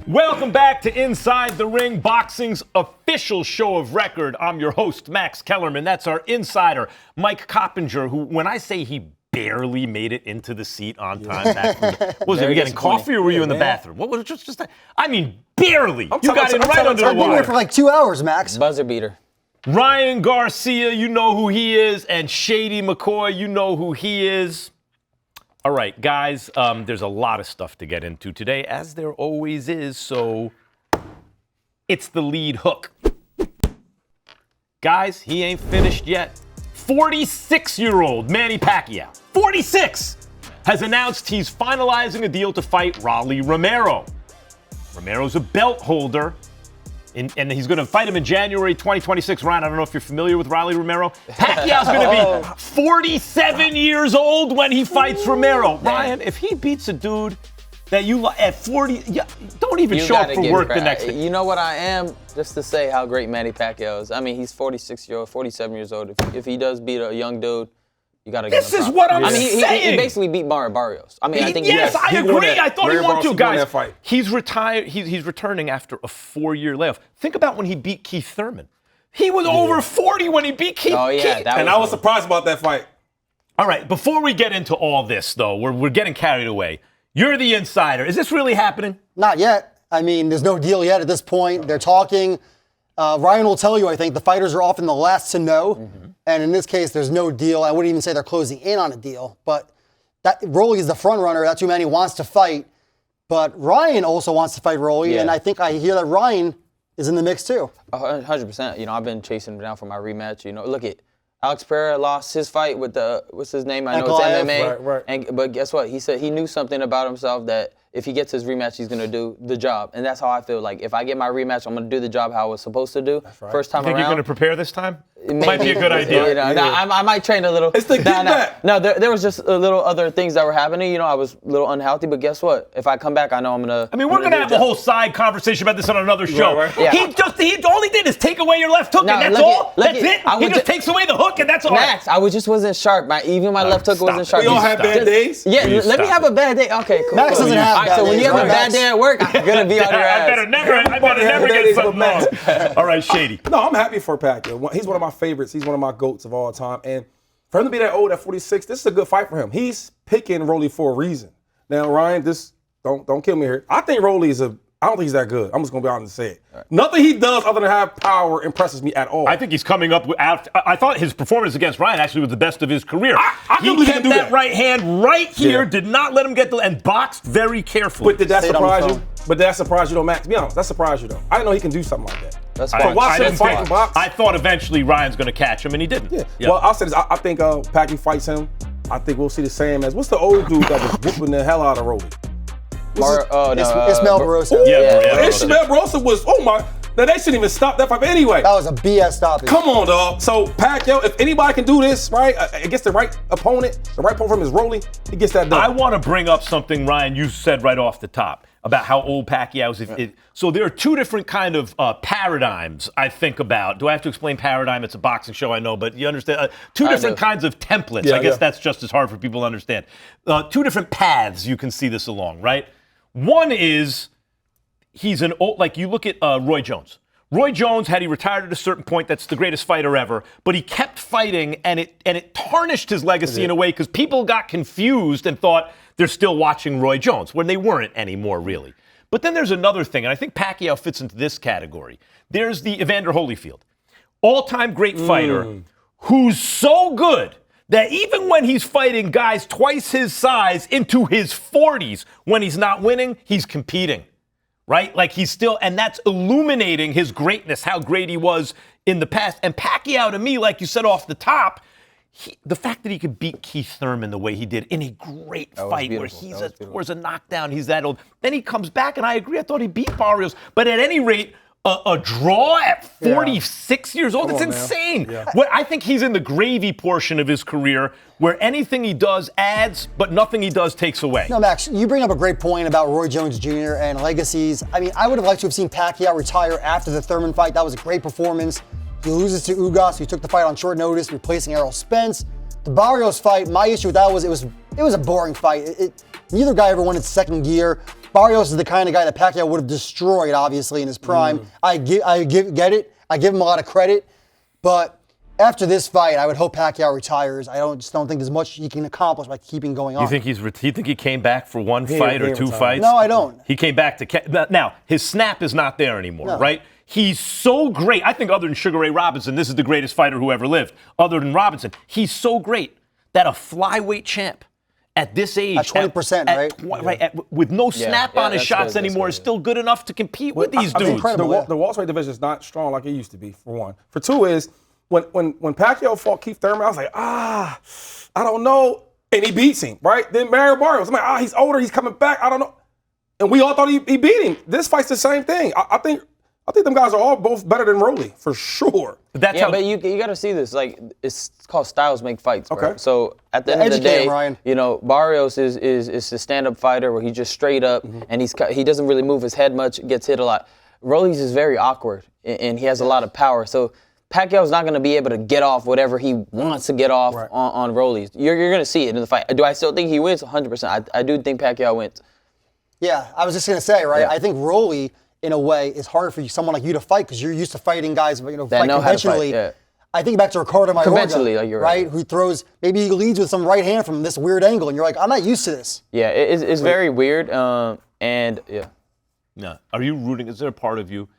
Welcome back to Inside the Ring, boxing's official show of record. I'm your host, Max Kellerman. That's our insider, Mike Coppinger, who, when I say he barely made it into the seat on time, was it? Were you getting coffee or were you in the bathroom? What was it? Just I mean, barely. You got in right under the wire. I've been here for like 2 hours, Max. Buzzer beater. Ryan Garcia, you know who he is, and Shady McCoy, you know who he is. All right, guys, there's a lot of stuff to get into today, as there always is, so it's the lead hook. Guys, he ain't finished yet. 46-year-old Manny Pacquiao, 46, has announced he's finalizing a deal to fight Rolly Romero. Romero's a belt holder, and he's going to fight him in January 2026. Ryan, I don't know if you're familiar with Rolly Romero. Pacquiao's going to be 47 years old when he fights Romero. Ryan, if he beats a dude that you at 40, don't even show up for work the next day. You know what I am? Just to say how great Manny Pacquiao is. I mean, he's 47 years old. If he does beat a young dude, you got to get him. This is what I'm saying. He basically beat Mario Barrios. I mean, I think yes, I agree. I thought he won too, guys. Fight. He's retired. He's returning after a 4-year layoff. Think about when he beat Keith Thurman. He was over 40 when he beat Keith. Oh yeah, I was surprised about that fight. All right, before we get into all this, though, we're getting carried away. You're the insider. Is this really happening? Not yet. I mean, there's no deal yet at this point. They're talking. Ryan will tell you, I think, the fighters are often the last to know. Mm-hmm. And in this case, there's no deal. I wouldn't even say they're closing in on a deal. But Rolly is the front runner. That's who Manny wants to fight. But Ryan also wants to fight Rolly. Yeah. And I think I hear that Ryan is in the mix too. 100%. You know, I've been chasing him down for my rematch. You know, look at Alex Pereira lost his fight with what's his name? I know it's MMA. Right. But guess what? He said he knew something about himself that if he gets his rematch, he's going to do the job. And that's how I feel. Like, if I get my rematch, I'm going to do the job how I was supposed to do. Right. First time around. You think you're going to prepare this time? It might be a good idea. You know, I might train a little. It's the get back. No, there was just a little other things that were happening. You know, I was a little unhealthy. But guess what? If I come back, I know I'm going to. I mean, we're going to have a whole side conversation about this on another show. Right. Yeah. He all he did is take away your left hook, and that's all? That's it? He just takes away the hook, and that's all? Max, I just wasn't sharp. Even my left hook wasn't sharp. We all have bad days? Yeah, let me have a bad day. Okay, cool. Max doesn't have bad days. So when you have a bad day at work, I'm going to be on your ass. I better never get something wrong. All right, Shady. No, I'm happy for Pacquiao. He's one of my favorites. He's one of my GOATs of all time. And for him to be that old at 46, this is a good fight for him. He's picking Rolly for a reason. Now, Ryan, don't kill me here. I think Rolly I don't think he's that good. I'm just going to be honest and say it. Right. Nothing he does other than have power impresses me at all. I think he's coming up with, I thought his performance against Ryan actually was the best of his career. He kept that right hand right here, did not let him get and boxed very carefully. But did that surprise you? But that surprised you though, Max? Be honest, that surprised you though. I didn't know he can do something like that. That's fine. I thought eventually Ryan's going to catch him, and he didn't. Yeah. Yep. Well, I'll say this. I think Pacquiao fights him. I think we'll see the same as, what's the old dude that was whooping the hell out of Rolly? Ismael Barroso. Ismael Barroso was, now they shouldn't even stop that fight. But anyway. That was a BS stoppage. Come on, dog. So Pacquiao, if anybody can do this, right, against the right opponent from his Rolly, he gets that done. I want to bring up something, Ryan, you said right off the top about how old Pacquiao is. So there are two different kind of paradigms I think about. Do I have to explain paradigm? It's a boxing show, I know, but you understand. Two different kinds of templates. Yeah, I guess that's just as hard for people to understand. Two different paths you can see this along, right? One is he's an old, like you look at Roy Jones. Roy Jones, had he retired at a certain point, that's the greatest fighter ever, but he kept fighting, and it tarnished his legacy in a way because people got confused and thought they're still watching Roy Jones, when they weren't anymore, really. But then there's another thing, and I think Pacquiao fits into this category. There's the Evander Holyfield, all-time great fighter, who's so good that even when he's fighting guys twice his size into his 40s, when he's not winning, he's competing. Right? Like he's still, and that's illuminating his greatness, how great he was in the past. And Pacquiao, to me, like you said off the top, the fact that he could beat Keith Thurman the way he did in a great fight where he's towards a knockdown, he's that old. Then he comes back, and I agree, I thought he beat Barrios. But at any rate, a draw at 46 years old, it's insane. Yeah. I think he's in the gravy portion of his career where anything he does adds, but nothing he does takes away. No, Max, you bring up a great point about Roy Jones Jr. and legacies. I mean, I would have liked to have seen Pacquiao retire after the Thurman fight. That was a great performance. He loses to Ugas, who took the fight on short notice, replacing Errol Spence. The Barrios fight, my issue with that was it was a boring fight. Neither guy ever won its second gear. Barrios is the kind of guy that Pacquiao would have destroyed, obviously, in his prime. I get it. I give him a lot of credit. But after this fight, I would hope Pacquiao retires. Just don't think there's much he can accomplish by keeping going on. You think he came back for one fight or two fights? No, I don't. He came back to now his snap is not there anymore, right? He's so great. I think other than Sugar Ray Robinson, this is the greatest fighter who ever lived. Other than Robinson, he's so great that a flyweight champ at this age, at 20%, right? With no snap on his shots anymore, is still good enough to compete with these dudes. Incredible, the welterweight division is not strong like it used to be, for one. For two is, when Pacquiao fought Keith Thurman, I was like, I don't know. And he beats him, right? Then Mario Barrios, I'm like, he's older, he's coming back, I don't know. And we all thought he beat him. This fight's the same thing. I think them guys are all both better than Rolly, for sure. But you got to see this. Like, it's called styles make fights, bro. Okay. So at the end of the day, Barrios is a stand-up fighter where he's just straight up, and he doesn't really move his head much, gets hit a lot. Rolly's is very awkward, and he has a lot of power. So Pacquiao's not going to be able to get off whatever he wants to get off on Rolly's. You're going to see it in the fight. Do I still think he wins? 100%. I do think Pacquiao wins. Yeah, I was just going to say, right? Yeah. I think Rolly, in a way, is harder for someone like you to fight because you're used to fighting guys, fight conventionally. I think back to Ricardo Mayorga, right? Who throws, maybe he leads with some right hand from this weird angle, and you're like, I'm not used to this. Yeah, it's very weird, No. Are you rooting? Is there a part of you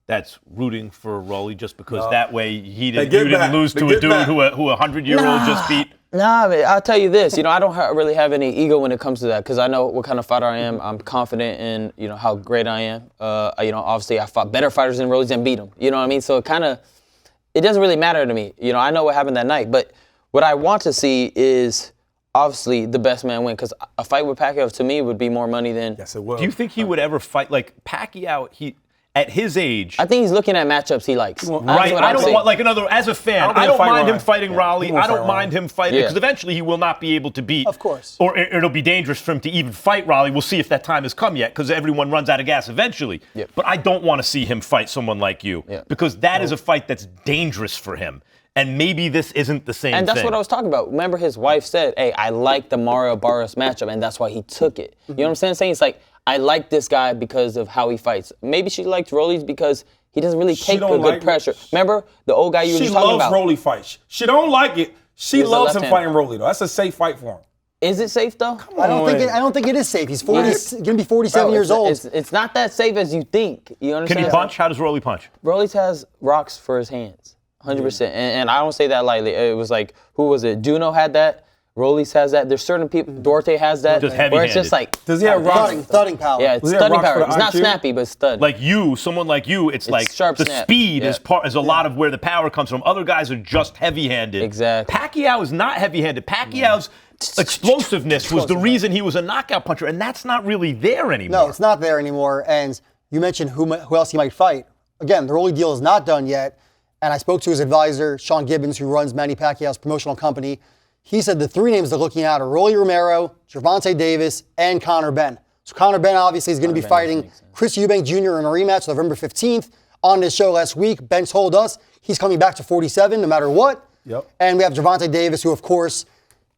that's rooting for Rolly just because that way you didn't lose to a dude who a 100-year-old just beat? Nah, I'll tell you this. I don't really have any ego when it comes to that because I know what kind of fighter I am. I'm confident in, how great I am. Obviously I fought better fighters than Rolly and beat them. You know what I mean? So it doesn't really matter to me. I know what happened that night. But what I want to see is obviously the best man win because a fight with Pacquiao to me would be more money than. Yes, it will. Do you think he would ever fight like Pacquiao? At his age, I think he's looking at matchups he likes. Right. I don't want, as a fan, I don't mind him fighting Rolly. I don't mind him fighting because eventually he will not be able to beat. Of course. Or it'll be dangerous for him to even fight Rolly. We'll see if that time has come yet because everyone runs out of gas eventually. Yep. But I don't want to see him fight someone like you because that is a fight that's dangerous for him. And maybe this isn't the same thing. And that's what I was talking about. Remember his wife said, hey, I like the Mario Barrios matchup, and that's why he took it. You know what I'm saying? It's like, I like this guy because of how he fights. Maybe she liked Rolly's because he doesn't really take good pressure. Remember the old guy you were just talking about? She loves Rolly fights. She don't like it. She loves him fighting Rolly, though. That's a safe fight for him. Is it safe, though? I don't think it is safe. He's going to be 47 years old. It's not that safe as you think. You understand? Can he punch? How does Rolly punch? Rolly has rocks for his hands, 100%. And I don't say that lightly. It was like, who was it? Juno had that. Rolly's has that. There's certain people. Duarte has that. Just heavy-handed. Where it's just like. Does he have thudding power? Yeah, it's thudding power. It's not snappy, but it's stud. Like someone like you, it's like sharp the snap. speed is a lot of where the power comes from. Other guys are just heavy-handed. Exactly. Pacquiao is not heavy-handed. Pacquiao's explosiveness was the reason he was a knockout puncher, and that's not really there anymore. No, it's not there anymore. And you mentioned who else he might fight. Again, the Rolly deal is not done yet. And I spoke to his advisor, Sean Gibbons, who runs Manny Pacquiao's promotional company. He said the three names they're looking at are Rolly Romero, Gervonta Davis, and Conor Benn. So Conor Benn obviously is going to be fighting Chris Eubank Jr. in a rematch November 15th. On this show last week, Ben told us he's coming back to 47 no matter what. Yep. And we have Gervonta Davis, who of course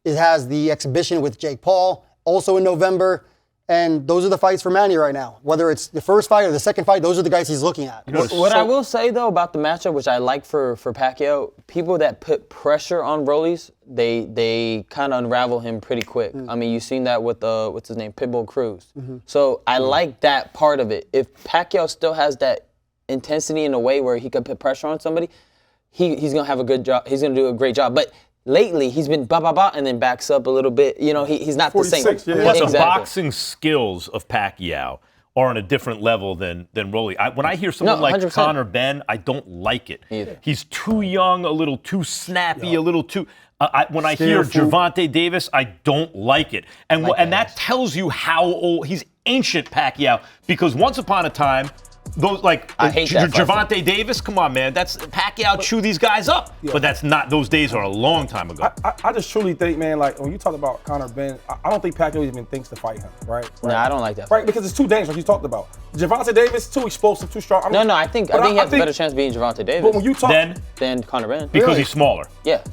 has the exhibition with Jake Paul, also in November. And those are the fights for Manny right now. Whether it's the first fight or the second fight, those are the guys he's looking at. What I will say, though, about the matchup, which I like for Pacquiao, people that put pressure on Rolly's, they kind of unravel him pretty quick. I mean, you've seen that with, what's his name, Pitbull Cruz. So I like that part of it. If Pacquiao still has that intensity in a way where he could put pressure on somebody, he's going to have a good job. He's going to do a great job. But lately, he's been ba-ba-ba and then backs up a little bit. He's not the same. Plus, the boxing skills of Pacquiao are on a different level than Rolly. When I hear someone like 100%. Conor Benn, I don't like it. Either. He's too young, a little too snappy, a little too... when I hear Gervonta Davis, I don't like it. And that tells you how old... He's ancient Pacquiao, because once upon a time... Those I hate that Gervonta Davis, come on, man. That's Pacquiao chew these guys up. Yeah. But that's not, those days are a long time ago. I just truly think, man, like when you talk about Conor Benn, I don't think Pacquiao even thinks to fight him, right? No, I don't like that. Right, because it's too dangerous, like you talked about. Gervonta Davis, too explosive, too strong. I think he has a better chance of beating Gervonta Davis. But when you talk, than Conor Benn. Because he's smaller. Yeah,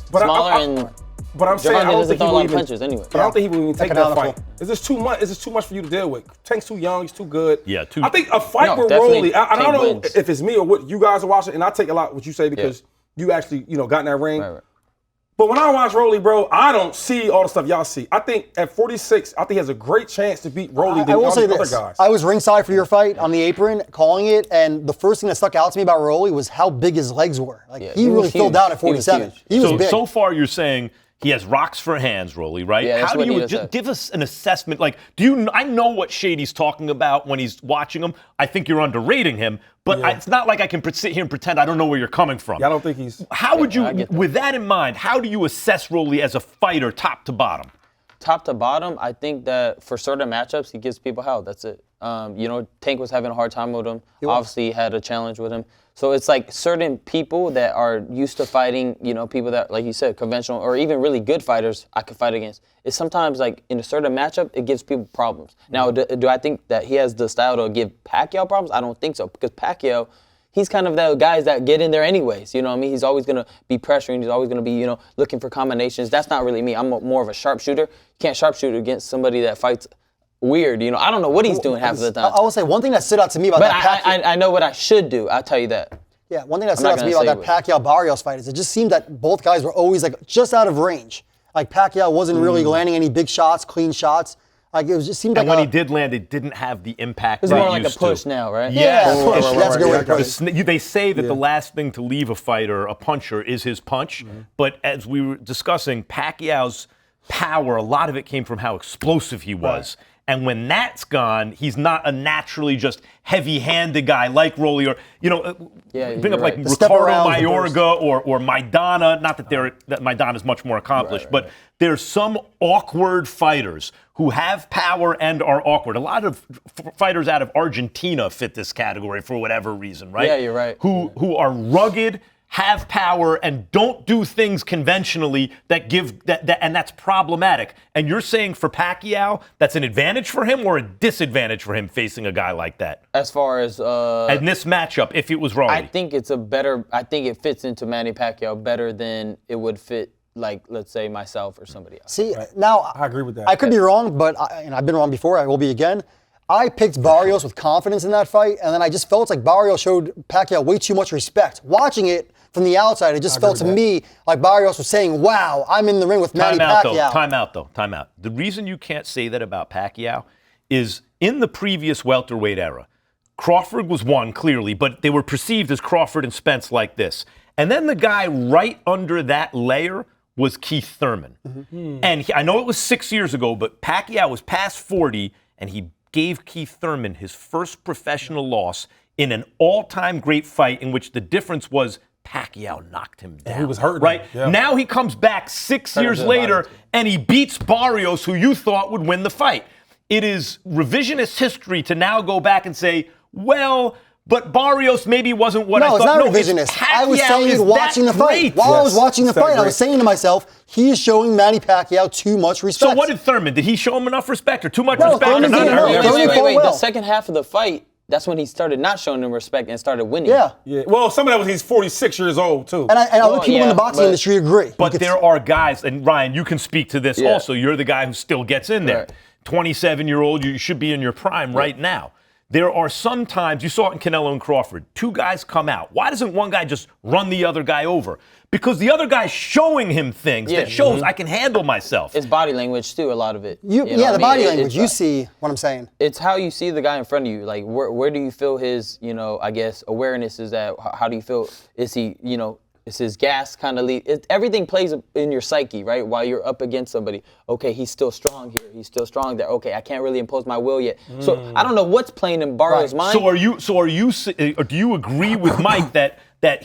But I'm saying I Javante don't doesn't think he throw a will lot of even. punches anyway. But I don't think he will even take that Economical. fight. Is this too much? Is this too much for you to deal with? Tank's too young. He's too good. Yeah, too. I think a fight No, with definitely Rolly. I don't Tank know wins. if it's me or what you guys are watching, and I take a lot what you say because you actually got in that ring. Right. But when I watch Rolly, bro, I don't see all the stuff y'all see. I think at 46, I think he has a great chance to beat Rolly I than will all say these other this. guys. I was ringside for your fight on the apron, calling it, and the first thing that stuck out to me about Rolly was how big his legs were. Like Yeah, he he was really filled huge. out at He was 47. huge. He was big. So far you're saying he has rocks for hands, Rolly, right? Yeah, that's How what do you Nita just said. give us an assessment? Like, I know what Shady's talking about when he's watching him. I think you're underrating him, but it's not like I can sit here and pretend I don't know where you're coming from. Yeah, I don't think he's. How would you, I get that. with that in mind, how do you assess Rolly as a fighter, top to bottom? Top to bottom, I think that for certain matchups, he gives people hell. That's it. Tank was having a hard time with him. Obviously, he had a challenge with him. So it's like certain people that are used to fighting, people that, like you said, conventional or even really good fighters I could fight against. It's sometimes like in a certain matchup, it gives people problems. Now, do I think that he has the style to give Pacquiao problems? I don't think so, because Pacquiao, he's kind of the guys that get in there anyways. You know what I mean? He's always going to be pressuring. He's always going to be, looking for combinations. That's not really me. I'm more of a sharpshooter. You can't sharpshoot against somebody that fights weird. I don't know what he's doing half of the time. I will say one thing that stood out to me about But that Pacquiao. I know what I should do. I'll tell you that. Yeah, one thing that stood not out to me gonna about that say Pacquiao-Barrios fight is it just seemed that both guys were always like just out of range. Like Pacquiao wasn't really landing any big shots, clean shots. Like it was just seemed And like when he did land, it didn't have the impact It's that more it like a used push to. now, right? Yeah, push. right, That's a good right, way right. to put it. They say that the last thing to leave a fighter, a puncher, is his punch. But as we were discussing, Pacquiao's power, a lot of it came from how explosive he was. And when that's gone, he's not a naturally just heavy-handed guy like Rolly or, bring up you're like right. The step Ricardo around the Mayorga or Maidana. Not that that Maidana's much more accomplished, but there's some awkward fighters who have power and are awkward. A lot of fighters out of Argentina fit this category for whatever reason, right? Yeah, you're right. Who are rugged, have power, and don't do things conventionally that give that and that's problematic. And you're saying for Pacquiao, that's an advantage for him or a disadvantage for him facing a guy like that? As far as In this matchup, if it was Rolly. I think it fits into Manny Pacquiao better than it would fit, like, let's say myself or somebody else. See, now I agree with that. I could be wrong, but I've been wrong before. I will be again. I picked Barrios with confidence in that fight, and then I just felt like Barrios showed Pacquiao way too much respect. Watching it from the outside, it just felt to me like Barrios was saying, wow, I'm in the ring with Manny Pacquiao. Time out. The reason you can't say that about Pacquiao is in the previous welterweight era, Crawford was one, clearly, but they were perceived as Crawford and Spence like this. And then the guy right under that layer was Keith Thurman. And I know it was 6 years ago, but Pacquiao was past 40, and he gave Keith Thurman his first professional loss in an all-time great fight in which the difference was Pacquiao knocked him down. he was hurting. Right? Yeah. Now he comes back 6 years later and he beats Barrios, who you thought would win the fight. It is revisionist history to now go back and say, well, but Barrios maybe wasn't what I No, thought. it's not revisionist. I was Pacquiao saying is it watching the that fight. great. While I was watching the It's that fight, I great. was saying to myself, he is showing Manny Pacquiao too much respect. So what did Thurman? Did he show him enough respect or too much No, respect? Or Thurman none didn't of know. it? Thurman fought Wait. well. The second half of the fight, that's when he started not showing him respect and started winning. Yeah. Yeah. Well, some of that was he's 46 years old too. And other people in the boxing but- industry agree. But there are guys, and Ryan, you can speak to this Yeah. also. You're the guy who still gets in there. Right. 27-year-old, you should be in your prime right now. There are some times, you saw it in Canelo and Crawford, two guys come out. Why doesn't one guy just run the other guy over? Because the other guy's showing him things that shows I can handle myself. It's body language too, a lot of it. Yeah, You know what I the mean? body It- language. it's You see what I'm saying. It's how you see the guy in front of you. Like, where do you feel his, I guess, awareness is at? How do you feel? Is he, is his gas kind of leave? Everything plays in your psyche, right? While you're up against somebody. Okay, he's still strong here. He's still strong there. Okay, I can't really impose my will yet. So I don't know what's playing in Barrios' mind. Do you agree with Mike that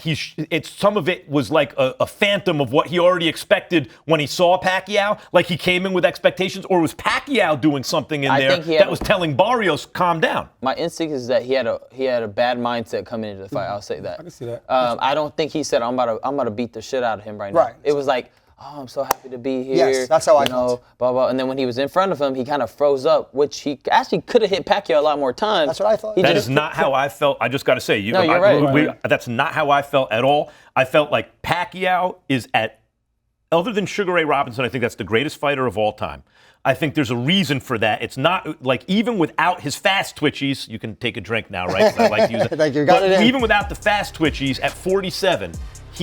it's some of it was like a phantom of what he already expected when he saw Pacquiao? Like he came in with expectations, or was Pacquiao doing something in there that was telling Barrios, calm down? My instinct is that he had a bad mindset coming into the fight. I'll say that. I can see that. I don't think he said I'm about to beat the shit out of him right now. Right. It was like, oh, I'm so happy to be here. Yes, that's how I felt. Blah blah. And then when he was in front of him, he kind of froze up, which he actually could have hit Pacquiao a lot more times. That's what I thought. That is not how I felt. I just got to say, No, you're right. that's not how I felt at all. I felt like Pacquiao is at other than Sugar Ray Robinson, I think that's the greatest fighter of all time. I think there's a reason for that. It's not like even without his fast twitchies, you can take a drink now, right? 'Cause I like to use it. Thank you. Got it in. Even without the fast twitchies at 47,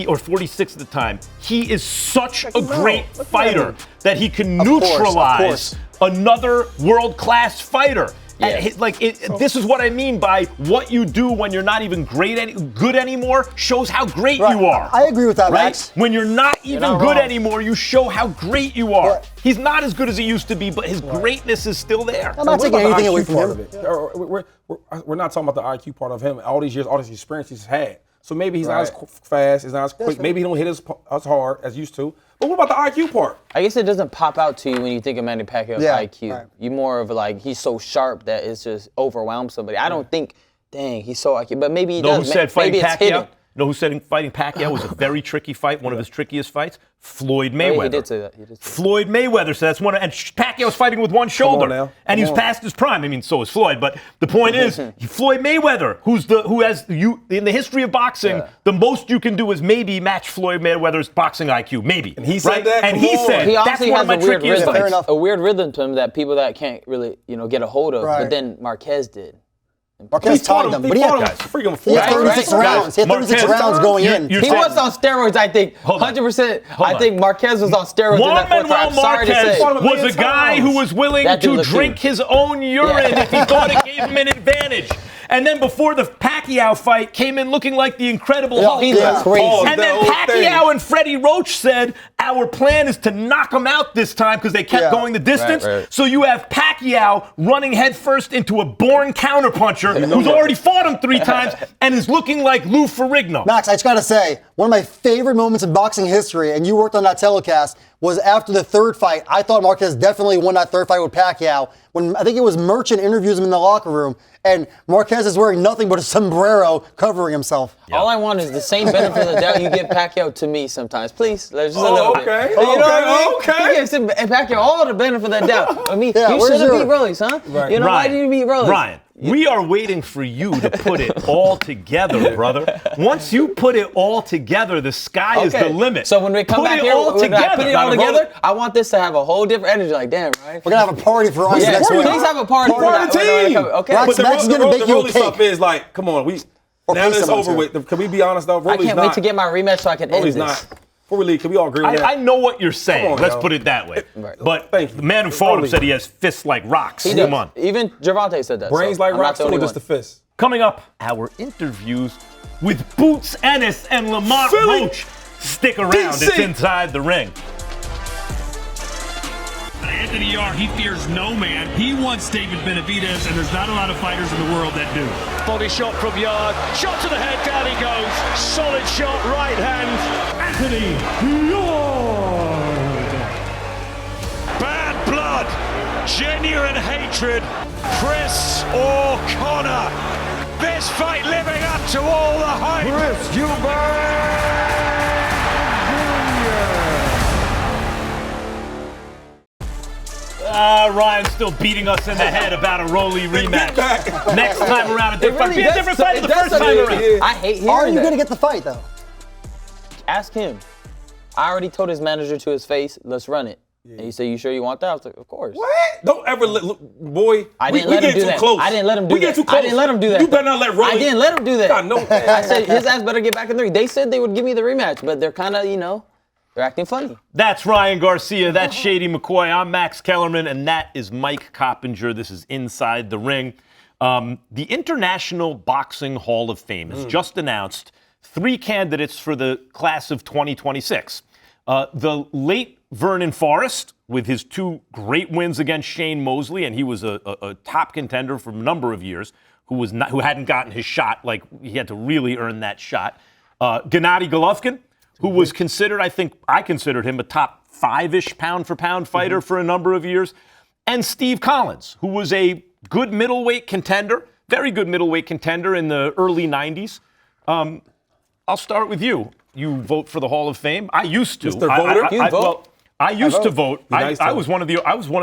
or 46 at the time, he is such a great fighter that he can neutralize another world-class fighter. Yes. This is what I mean by what you do when you're not even good anymore shows how great you are. I agree with that, right? Max. When you're not even not good wrong. anymore, you show how great you are. Right. He's not as good as he used to be, but his greatness is still there. I'm not What taking about the anything away IQ from part him. of it? We're not talking about the IQ part of him. All these years, all this experience he's had. So maybe he's not as fast, he's not as quick. Maybe he don't hit as hard as used to. But what about the IQ part? I guess it doesn't pop out to you when you think of Manny Pacquiao's IQ. Right. You're more of like, he's so sharp that it's just overwhelms somebody. I don't think, dang, he's so IQ. But maybe he Know does. who said fighting maybe it's hidden. Pacquiao? Know who said fighting Pacquiao was a very tricky fight, one of his trickiest fights? Floyd Mayweather. He did say that. He did say that. Floyd Mayweather, so that's one. And Pacquiao's fighting with one shoulder, now. and he's past his prime. I mean, so is Floyd. But the point is, Floyd Mayweather, who has in the history of boxing, the most you can do is maybe match Floyd Mayweather's boxing IQ, maybe. And he said that? And Come he on. said He that's obviously one has of my a weird trickiest rhythm. Fair fights. enough. A weird rhythm to him that people that can't really, get a hold of. Right. But then Marquez did. Marquez tied them, but he had freaking he had 36 rounds. He had 36 rounds going in. You're He saying- was on steroids, I think. 100%. I think Marquez was on steroids in that fourth Juan Manuel round. Sorry to Marquez say. was a guy who was willing That dude to looked drink cute. his own urine if he thought it gave him an advantage. And then before the Pacquiao fight, came in looking like the Incredible Hulk. He looked crazy. And then Pacquiao and Freddie Roach said, our plan is to knock him out this time because they kept going the distance. Right. So you have Pacquiao running headfirst into a born counterpuncher who's already fought him 3 times and is looking like Lou Ferrigno. Max, I just got to say, one of my favorite moments in boxing history, and you worked on that telecast, was after the third fight. I thought Marquez definitely won that third fight with Pacquiao. When I think it was Merchant interviews him in the locker room, and Marquez is wearing nothing but a sombrero covering himself. All I want is the same benefit of the doubt you give Pacquiao to me sometimes. Please, let's just a little bit. okay. You know what I mean? Okay. He gives Pacquiao all the benefit of the doubt. I mean, Yeah, you where's should have your- beat Rollies, huh? Right. You know, why did you beat Rollies? Ryan, we are waiting for you to put it all together, brother. Once you put it all together, the sky is the limit. So when we come put back it here, all when I together. put it all together, I want this to have a whole different energy. Like, damn, right? We're going to have a party for us Yeah, next week. please have a party. Part of the team. Okay. Max, But Max is gonna bake you a Rolly cake. stuff is like, come on, now that it's someone over to. with. Can we be honest though? I Rolly's can't not. wait to get my rematch so I can end Rolly's this. not. Before we leave, can we all agree on that? I know what you're saying. Come on, Let's yo. put it that way. Right. But Thank you. the man who fought him Rolly. said he has fists like rocks. He Come does. on. Even Gervonta said that. Brains so like I'm not rocks the or only just one. the fist? Coming up, our interviews with Boots Ennis and Lamont Philly. Roach. Stick around. DC. It's Inside the Ring. Anthony Yarr, he fears no man. He wants David Benavidez, and there's not a lot of fighters in the world that do. Body shot from Yard. Shot to the head, down he goes. Solid shot, right hand. Anthony Yarr. Bad blood. Genuine hatred. Chris O'Connor. This fight living up to all the hype. Chris Ryan's still beating us in the head about a Rolly rematch. Next time around, a different fight. Be a does- different fight than the it does first time something- around. I hate hearing Are you that. going to get the fight, though? Ask him. I already told his manager to his face, let's run it. And he said, you sure you want that? I was like, of course. What? Don't ever look, boy. I we didn't let him get do too that. close. I didn't let him do we that. get too close. I didn't let him do that. You better not let Rolly. I didn't let him do that. I know. I said his ass better get back in the ring. They said they would give me the rematch, but they're kind of, they're acting funny. That's Ryan Garcia. That's Shady McCoy. I'm Max Kellerman, and that is Mike Coppinger. This is Inside the Ring. The International Boxing Hall of Fame has just announced 3 candidates for the class of 2026. The late Vernon Forrest, with his 2 great wins against Shane Mosley, and he was a top contender for a number of years, who hadn't gotten his shot, like he had to really earn that shot. Gennady Golovkin, who was considered, I considered him a top 5-ish pound-for-pound fighter for a number of years. And Steve Collins, who was a good middleweight contender, very good middleweight contender in the early 90s. I'll start with you. You vote for the Hall of Fame. I used to. Mr. Voter? You vote? Well, I used to vote. Nice I to was one of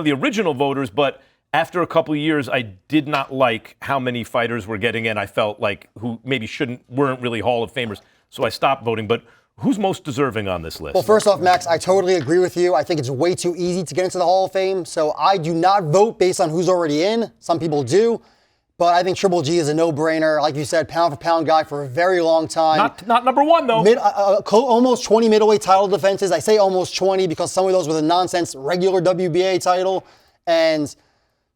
the original voters, but after a couple of years, I did not like how many fighters were getting in. I felt like who maybe weren't really Hall of Famers, so I stopped voting. But Who's most deserving on this list? Well, first off, Max, I totally agree with you. I think it's way too easy to get into the Hall of Fame. So I do not vote based on who's already in. Some people do. But I think Triple G is a no-brainer. Like you said, pound-for-pound guy for a very long time. Not number one, though. Almost 20 middleweight title defenses. I say almost 20 because some of those were the nonsense regular WBA title. And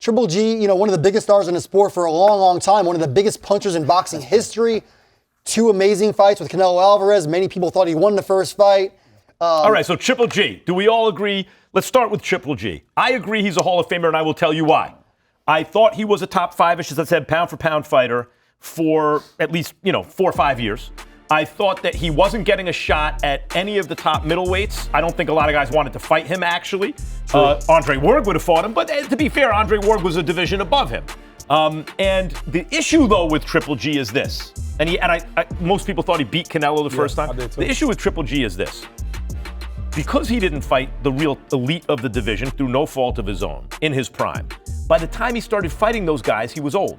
Triple G, one of the biggest stars in the sport for a long, long time. One of the biggest punchers in boxing history. 2 amazing fights with Canelo Alvarez. Many people thought he won the first fight. All right, so Triple G. Do we all agree? Let's start with Triple G. I agree he's a Hall of Famer, and I will tell you why. I thought he was a top 5-ish, as I said, pound-for-pound fighter for at least, 4 or 5 years. I thought that he wasn't getting a shot at any of the top middleweights. I don't think a lot of guys wanted to fight him, actually. Andre Ward would have fought him, but to be fair, Andre Ward was a division above him. And the issue, though, with Triple G is this. Most people thought he beat Canelo the first time. I did too. The issue with Triple G is this. Because he didn't fight the real elite of the division through no fault of his own in his prime, by the time he started fighting those guys, he was old.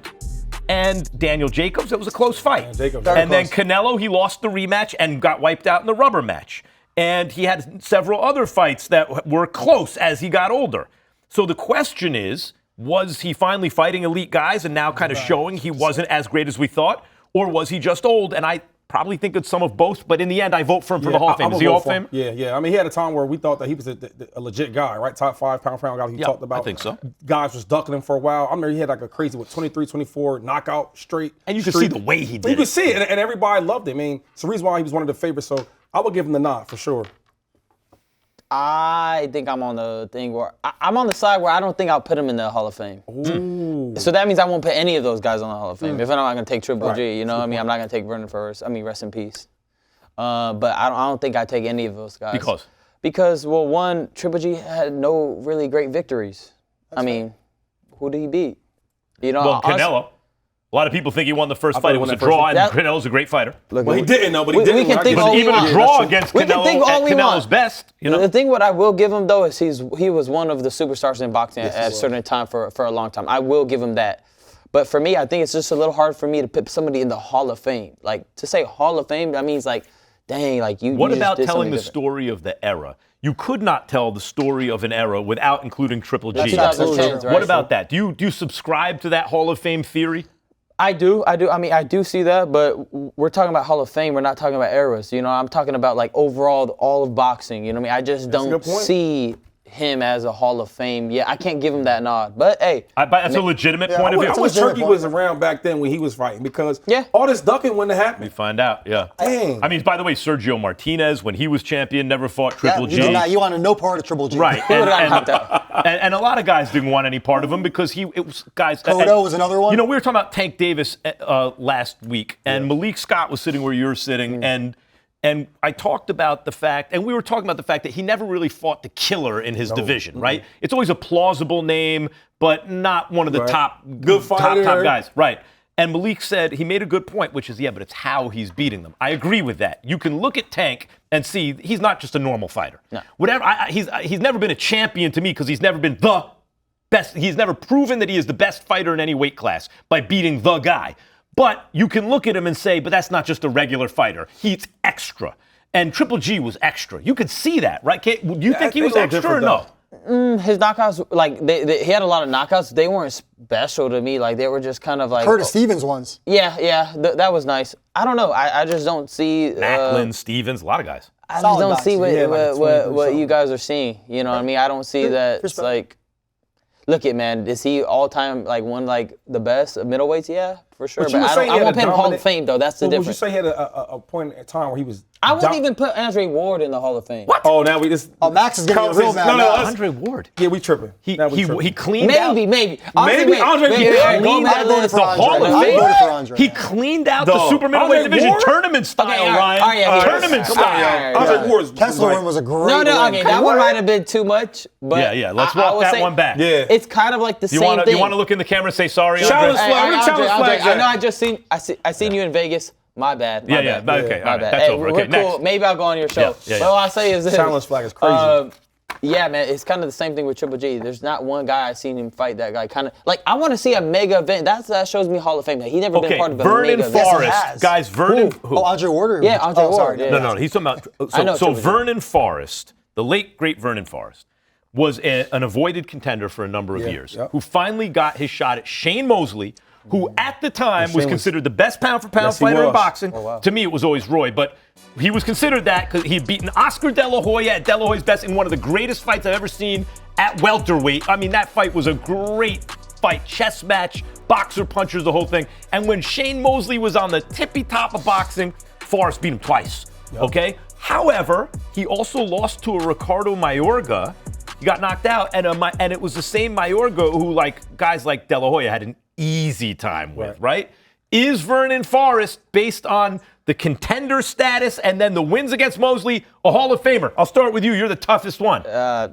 And Daniel Jacobs, it was a close fight. And then Canelo, he lost the rematch and got wiped out in the rubber match. And he had several other fights that were close as he got older. So the question is, was he finally fighting elite guys and now kind of showing he wasn't as great as we thought? Or was he just old? And I probably think it's some of both, but in the end, I vote for him for the Hall of Fame. Is he Hall of Fame? Yeah. I mean, he had a time where we thought that he was a legit guy, right? Top 5 pound-for-pound guy he talked about. I think so. Guys was ducking him for a while. I remember he had like a crazy, 23, 24 knockout straight. And you could see the way he did it. You could see it, and everybody loved him. I mean, it's the reason why he was one of the favorites, so I would give him the nod for sure. I think I'm on the thing where I'm on the side where I don't think I'll put him in the Hall of Fame. Ooh. So that means I won't put any of those guys on the Hall of Fame. If I'm not going to take Triple G, I'm not going to take Vernon Forrest. Rest in peace. But I don't think I take any of those guys. Because, well, one, Triple G had no really great victories. Who did he beat? Canelo. A lot of people think he won the first fight. It was a draw, and Canelo's a great fighter. Well, he didn't, though, but he didn't. We can think all we want. Even a draw against Canelo at Canelo's best. The thing what I will give him, though, is he was one of the superstars in boxing at a certain time for a long time. I will give him that. But for me, I think it's just a little hard for me to put somebody in the Hall of Fame. Like, to say Hall of Fame, that means, like, dang, like you. What you about just did telling the different. story of the era? You could not tell the story of an era without including Triple G. That's 2010s, right? What about that? Do you subscribe to that Hall of Fame theory? I do. I do see that, but we're talking about Hall of Fame. We're not talking about eras. I'm talking about like overall all of boxing. I just don't see him as a Hall of Fame. Yeah, I can't give him that nod. But hey, that's a legitimate point of view. I wish Turkey was around back then when he was fighting because all this ducking wouldn't have happened. We find out. Yeah. Dang. By the way, Sergio Martinez, when he was champion, never fought Triple G. You wanted no part of Triple G. Right. And a lot of guys didn't want any part of him because it was guys. Cotto was another one. We were talking about Tank Davis last week, and Malik Scott was sitting where you're sitting, and I talked about the fact, and we were talking about the fact that he never really fought the killer in his division, right? It's always a plausible name, but not one of the top guys, right? And Malik said, he made a good point, which is, but it's how he's beating them. I agree with that. You can look at Tank and see he's not just a normal fighter. No. He's never been a champion to me because he's never been the best. He's never proven that he is the best fighter in any weight class by beating the guy. But you can look at him and say, but that's not just a regular fighter. He's extra. And Triple G was extra. You could see that, right? Do you think he was extra or no? His knockouts, like, he had a lot of knockouts. They weren't special to me. Like, they were just kind of like... Curtis Stevens ones. Yeah, that was nice. I don't know. I just don't see... Macklin, Stevens, a lot of guys. I just don't see what you guys are seeing. You know what I mean? I don't see that it's like... Look at, man, is he all-time, like, one, like, the best middleweights? Yeah, for sure. But I won't put him Hall of Fame, though. That's the difference. Would you say he had a point in time where he was... I wouldn't even put Andre Ward in the Hall of Fame. What? Oh, now we just... Oh, Max is getting real mad. No, Andre Ward. Yeah, we tripping. He cleaned out... Maybe. Maybe Andre cleaned out the Hall of Fame. He cleaned out the super middleweight division. Tournament style, Ryan. Tournament style. Andre Ward was a great No, that one might have been too much. But yeah. Let's walk that one back. Yeah. It's kind of like the same thing. You want to look in the camera and say sorry, Andre? Challenge flag. I know I seen you in Vegas. My bad. Okay, all right, that's over. Okay, cool. next. Maybe I'll go on your show. But all I'll say is this. Challenge flag is crazy. Yeah, man, it's kind of the same thing with Triple G. There's not one guy I've seen him fight that guy. Kind of like I want to see a mega event. That shows me Hall of Fame. He never been part of a Vernon mega event. Forrest, Yes, he has. guys. Vernon. Who? Oh, Andre Ward? Yeah, Andre Ward, Sorry. yeah. No, he's talking about. I know So Triple G. Vernon Forrest, the late great Vernon Forrest, was an avoided contender for a number of years, who finally got his shot at Shane Mosley, who at the time was considered the best pound-for-pound fighter in boxing. Oh, wow. To me, it was always Roy, but he was considered that because he had beaten Oscar De La Hoya at De La Hoya's best in one of the greatest fights I've ever seen at welterweight. I mean, that fight was a great fight, chess match, boxer punchers, the whole thing. And when Shane Mosley was on the tippy top of boxing, Forrest beat him twice. Okay. However, he also lost to a Ricardo Mayorga. He got knocked out, and it was the same Mayorga who, like guys like De La Hoya, had an easy time with, right? Is Vernon Forrest, based on the contender status and then the wins against Mosley, a Hall of Famer? I'll start with you. You're the toughest one.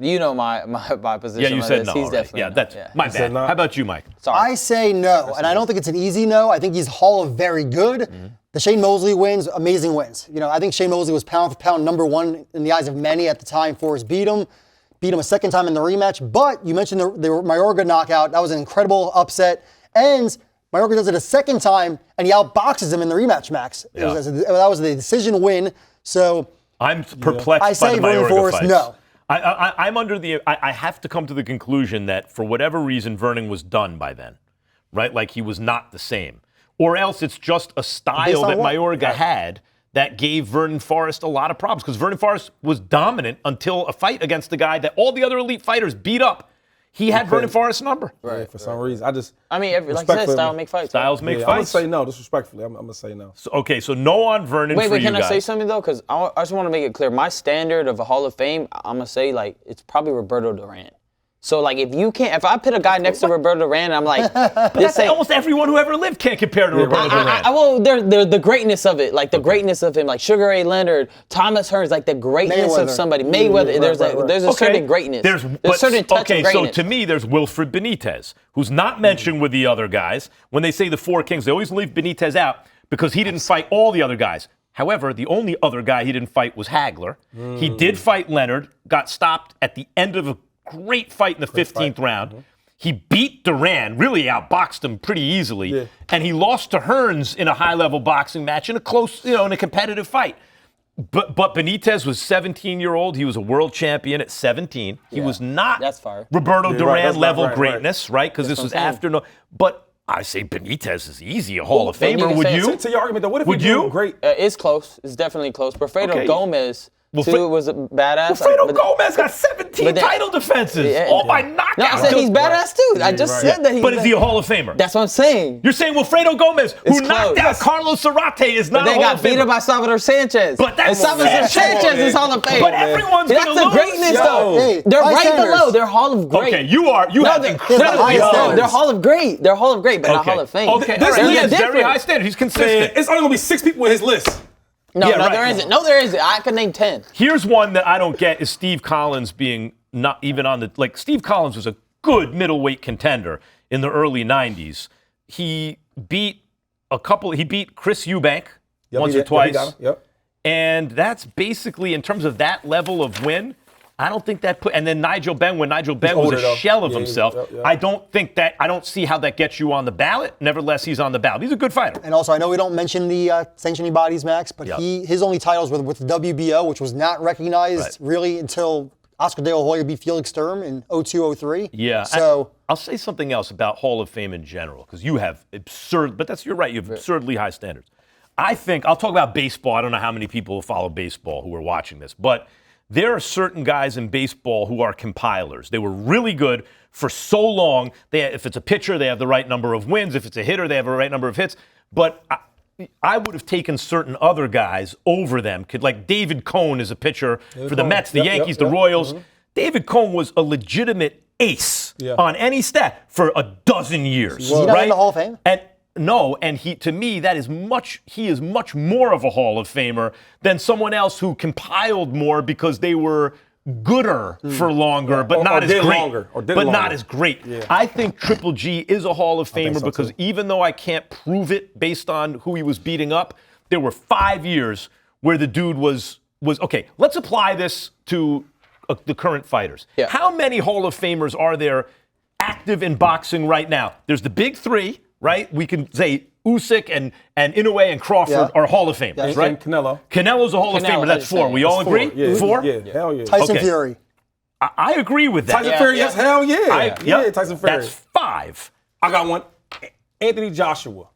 You know my position. Yeah, you on said this. no. He's already. definitely Yeah, not. that's my bad. no. How about you, Mike? I say no, and I don't think it's an easy no. I think he's Hall of Very Good. The Shane Mosley wins, amazing wins. You know, I think Shane Mosley was pound for pound #1 in the eyes of many at the time. Forrest beat him a second time in the rematch. But you mentioned the Mayorga knockout. That was an incredible upset. And Mayorga does it a second time, and he outboxes him in the rematch, Max. That was the decision win. So I'm perplexed I say by the Vernon Mayorga Forrest, fights. no. I'm under the. I have to come to the conclusion that for whatever reason, Vernon was done by then, right? Like he was not the same, or else it's just a style that Mayorga had that gave Vernon Forrest a lot of problems because Vernon Forrest was dominant until a fight against the guy that all the other elite fighters beat up. He had Vernon Forrest's number. Right. For some reason, like I said, style make fights. Styles make I'm gonna fights. say no. Disrespectfully, I'm gonna say no. So no on Vernon for Wait, you can guys. I say something though? Because I just want to make it clear. My standard of a Hall of Fame, I'm gonna say like it's probably Roberto Duran. So like if I put a guy next to Roberto Duran, I'm like, this ain't. Almost everyone who ever lived can't compare to Roberto Duran. Well, they're the greatness of it, like the greatness of him, like Sugar Ray Leonard, Thomas Hearns, like the greatness of somebody. Mayweather, there's a certain greatness. There's a certain touch of greatness. So to me, there's Wilfred Benitez, who's not mentioned with the other guys. When they say the four kings, they always leave Benitez out because he didn't fight all the other guys. However, the only other guy he didn't fight was Hagler. He did fight Leonard, got stopped at the end of a great fight in the 15th round. He beat Duran, really outboxed him pretty easily, and he lost to Hearns in a high-level boxing match in a close, in a competitive fight. But Benitez was 17-year-old. He was a world champion at 17. He was not Roberto Duran level greatness, right? Because this was after. But I say Benitez is easy, a Hall of Famer. Would you? To your argument, though, what if you great? It's close. It's definitely close. But Fredo Gomez. Too was a badass. Fredo Gomez got 17 title defenses. All by knockout. No, I said he's badass too. I just said that he's. But is he a Hall of Famer? That's what I'm saying. You're saying Wilfredo Gomez, who knocked out Carlos Zarate, is not a Hall of Famer. They got beat up by Salvador Sanchez. But that's Salvador Sanchez is Hall of Fame. But everyone's that's gonna the lose. greatness though. They're right below. They're Hall of Great. Okay, you have incredibly high. They're Hall of Great. They're Hall of Great, but not Hall of Fame. Okay, this is very high standard. He's consistent. It's only gonna be 6 people in his list. There isn't. No, there isn't. I could name 10. Here's one that I don't get is Steve Collins being not even on the, like Steve Collins was a good middleweight contender in the early 90s. He beat Chris Eubank once or twice. And that's basically, in terms of that level of win, I don't think that and then Nigel Benn, when Nigel Benn was a shell of himself, I don't see how that gets you on the ballot. Nevertheless, he's on the ballot. He's a good fighter. And also, I know we don't mention the sanctioning bodies, Max, but his only titles were with the WBO, which was not recognized really until Oscar De La Hoya beat Felix Sturm in 02-03. Yeah. So I'll say something else about Hall of Fame in general, because you have you're right, you have absurdly high standards. I think, I'll talk about baseball. I don't know how many people follow baseball who are watching this, but there are certain guys in baseball who are compilers. They were really good for so long. If it's a pitcher, they have the right number of wins. If it's a hitter, they have the right number of hits. But I would have taken certain other guys over them. Like David Cone is a pitcher for the Mets, the Yankees, the Royals. Mm-hmm. David Cone was a legitimate ace on any stat for a dozen years. Is he not in the Hall of Fame? And he is much more of a Hall of Famer than someone else who compiled more because they were gooder for longer, but not as great. Not as great. Yeah. I think Triple G is a Hall of Famer because even though I can't prove it based on who he was beating up, there were 5 years where the dude was okay. Let's apply this to the current fighters. Yeah. How many Hall of Famers are there active in boxing right now? There's the big three, right? We can say Usyk and Inoue and Crawford are Hall of Famers, Yes. right? And Canelo. Canelo's a Hall of Canelo, Famer. That's 4. We all agree? Yeah. 4? Yeah, hell yeah. Tyson Okay. Fury. I agree with that. Tyson Fury, yes, hell yeah. Yep. Tyson Fury. That's 5. I got one. Anthony Joshua.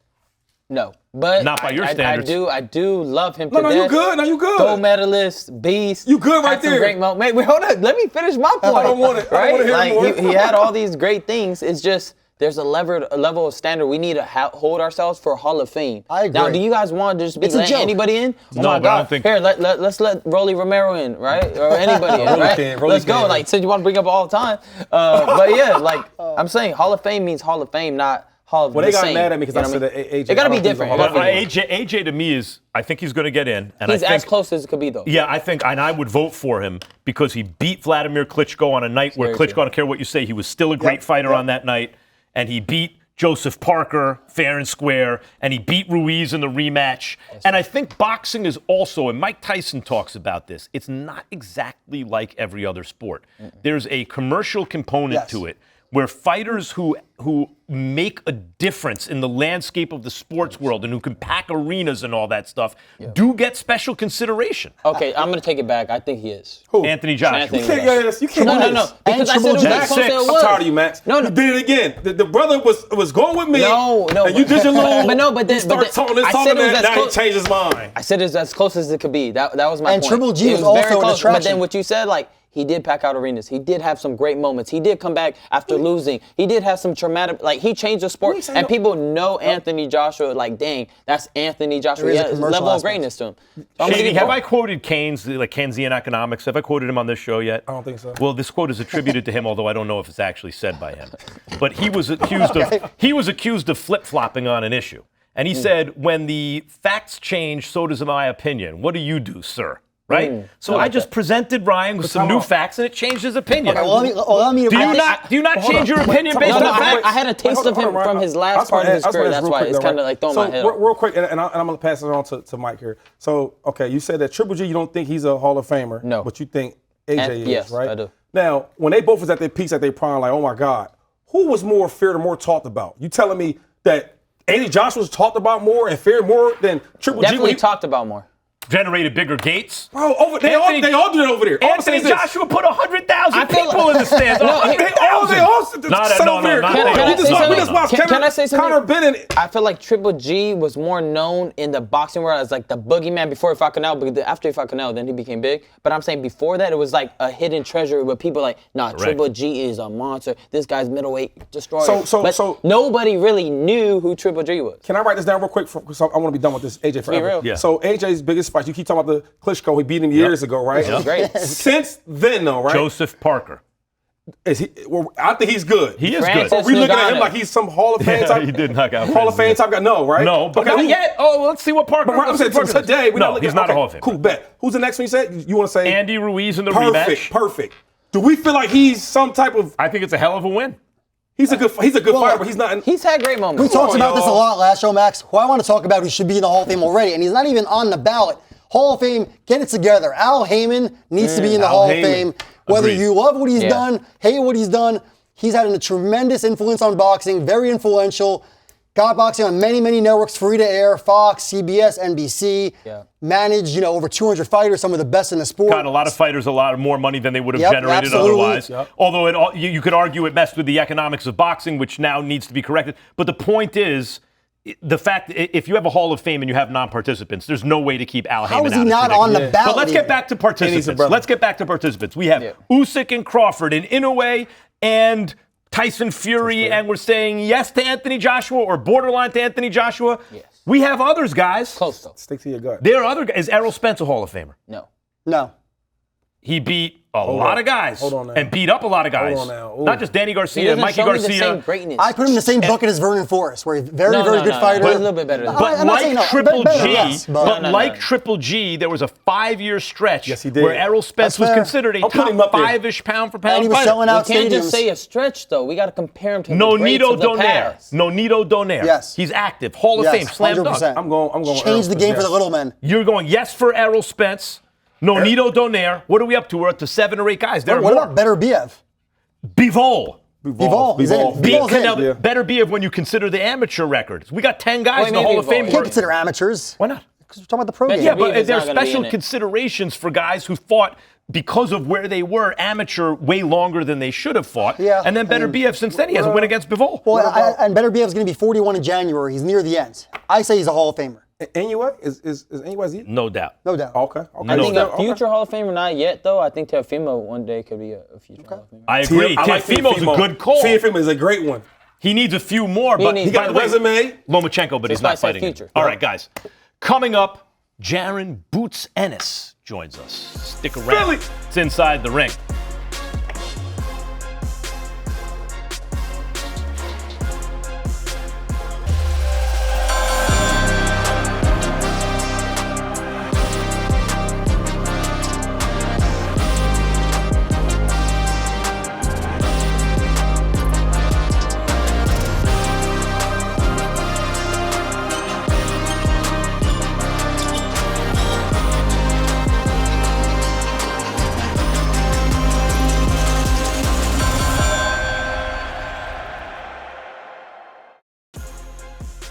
No, but Not by your standards. I do love him. No, to you death. good. No, you good. Gold medalist, beast. You good right had some there. Great moment. Wait, hold on. Let me finish my point. I don't want it. I Right? don't want to hear like more. he had all these great things. It's just there's a level of standard we need to hold ourselves for Hall of Fame. I agree. Now, do you guys want to just be It's a letting joke. anybody in? Oh No, my but I God. don't think- Here, let's let Rolly Romero in, right? Or anybody in, Rolly right? can, Rolly Let's go. can. Like, since you want to bring up all the time. But yeah, like I'm saying, Hall of Fame means Hall of Fame, not Hall of Well, they got Fame. mad at me because You I know said what that AJ. It got to I be don't think he's a different. Hall It of But gotta be AJ to me is, I think he's going to get in. And He's I think, as close as it could be, though. Yeah, and I would vote for him because he beat Vladimir Klitschko on a night where very Klitschko, true. I don't care what you say, he was still a great fighter on that night. And he beat Joseph Parker fair and square. And he beat Ruiz in the rematch. And I think boxing is also, and Mike Tyson talks about this, it's not exactly like every other sport. There's a commercial component to it where fighters who make a difference in the landscape of the sports world and who can pack arenas and all that stuff do get special consideration. Okay, I'm going to take it back. I think he is. Who? Anthony Joshua. Anthony You can't, you can't No, do no, this. no. Because I said it was Triple as close as it G. was. I'm tired of you, Max. No, You did it again. The brother was going with me. No. And you did your little. But no, but then- you start but then- talking this, I talking said it was that. as Now he close- changed his mind. I said it's as close as it could be. That was my And point. Triple G It was very also a close. But distraction. then what you said, like, he did pack out arenas. He did have some great moments. He did come back after losing. He did have some traumatic, like, he changed the sport. And people know Anthony Joshua, like, dang, that's Anthony Joshua. There is He a has a commercial level of aspect. greatness to him. So I'm gonna Shady, give have him- I quoted Keynes, like Keynesian economics? Have I quoted him on this show yet? I don't think so. Well, this quote is attributed to him, although I don't know if it's actually said by him. But he was accused of flip-flopping on an issue. And he said, when the facts change, so does my opinion. What do you do, sir? Right? So I just presented Ryan with some new facts, and it changed his opinion. Okay, well, let me. do you not change your opinion based No, on facts? I had a taste of him from his last part of his career. That's why it's kind of like throwing my head off. Real quick, and I'm going to pass it on to Mike here. So, okay, you said that Triple G, you don't think he's a Hall of Famer. No. But you think AJ is, yes, right? I do. Now, when they both was at their peaks, at their prime, like, oh my God, who was more feared or more talked about? You telling me that Anthony Joshua was talked about more and feared more than Triple G? Definitely talked about more. Generated bigger gates. Bro, they all do that over there. All I'm saying Anthony is this. Joshua put 100,000 I feel people like- in the stands. No, he- 100,000. Can I say something? Connor Bennett. I feel like Triple G was more known in the boxing world as like the boogeyman before he fought Canelo, but after he fought Canelo, then he became big. But I'm saying before that, it was like a hidden treasure where people like, nah, Triple G is a monster. This guy's middleweight destroyer. But nobody really knew who Triple G was. Can I write this down real quick? Because I want to be done with this AJ forever. real. Yeah. So AJ's biggest fight, you keep talking about the Klitschko, he beat him years ago, right? It was great. Since then, though, right? Joseph Parker. Is he? Well, I think he's good. He is Francis good. Are we looking at him Ngannou. like he's some Hall of Fame Yeah, type? he did knock out Hall of Fame Francis. type guy? No, right? No, but not who- yet. Oh, well, let's see what Parker. But I'm saying let's see what Parker today, does. we're not No, looking he's not okay, a Hall of Famer. Cool, bet. Who's the next one you said? You want to say? Andy Ruiz in the Perfect, rematch. perfect. Do we feel like he's some type of? I think it's a hell of a win. He's a good fighter, but he's not. He's had great moments. We talked on, about this a y'all. lot last show, Max. Who I want to talk about who should be in the Hall of Fame already, and he's not even on the ballot. Hall of Fame, get it together. Al Heyman needs to be in the Al Hall Heyman. of Fame. Whether Agreed. you love what he's Yeah. done, hate what he's done, he's had a tremendous influence on boxing, very influential. Got boxing on many, many networks, free to air, Fox, CBS, NBC. Yeah. Managed, over 200 fighters, some of the best in the sport. Got a lot of fighters a lot more money than they would have Yep, generated absolutely. otherwise. Yep. Although you could argue it messed with the economics of boxing, which now needs to be corrected. But the point is, the fact if you have a Hall of Fame and you have non-participants, there's no way to keep Al Heyman How is he out. It's not on the ridiculous. ballot? But let's get back to he's a participants. brother. Let's get back to participants. We have Usyk and Crawford and Inoue and Tyson Fury, and we're saying yes to Anthony Joshua or borderline to Anthony Joshua. Yes. We have others, guys. Close though. Stick to your gut. There are other guys. Is Errol Spence a Hall of Famer? No. No. He beat a lot of guys. Hold on now. And beat up a lot of guys. Hold on now. Ooh. Not just Danny He Garcia, doesn't Mikey show me the Garcia. same greatness. I put him in the same bucket as Vernon Forrest, where he's very, No, very no, good no, fighter. no. He's a little bit better than that. I'm not saying no. Triple Better, G, yes, but No, no, like no. Triple G, there was a 5-year stretch Yes, he did. where Errol Spence That's was fair. considered a I'll put him top up there. 5-ish pound for And pound he was fighter. selling out We can't stadiums. just say a stretch though. We got to compare him to the No greats Nito of the Donaire. past. No Nito Donaire. Yes. He's active. Hall of Yes, Fame. Slam 100%. dunk. I'm going. Change the game for the little men. You're going yes for Errol Spence. Nonito Donaire. What are we up to? We're up to 7 or 8 guys. There are What more. about Better Biev? Bivol. Bivol. He's in. Bivol. Bivol's in. Yeah. Better be if when you consider the amateur records. We got 10 guys in the maybe Hall of Fame. Bivol. Can't consider amateurs. Why not? Because we're talking about the pro game. Yeah, Bev but is there are not gonna be special in it. considerations for guys who fought because of where they were amateur way longer than they should have fought. Yeah, And then Better BF since then he has a win against Bivol. Well, and Better Biev's going to be 41 in January. He's near the end. I say he's a Hall of Famer. Anyway, is anyway? No doubt. No doubt. Okay. I think doubt. a future Hall of Famer, not yet though. I think Teofimo one day could be a future Hall of Famer. I agree. I like Teofimo's a good call. Teofimo is a great one. He needs a few more, but needs- He got by a the way, resume. Lomachenko, but he's not That's why I said fighting. future. All right, guys. Coming up, Jaron Boots Ennis joins us. Stick around. Philly. It's Inside the Ring.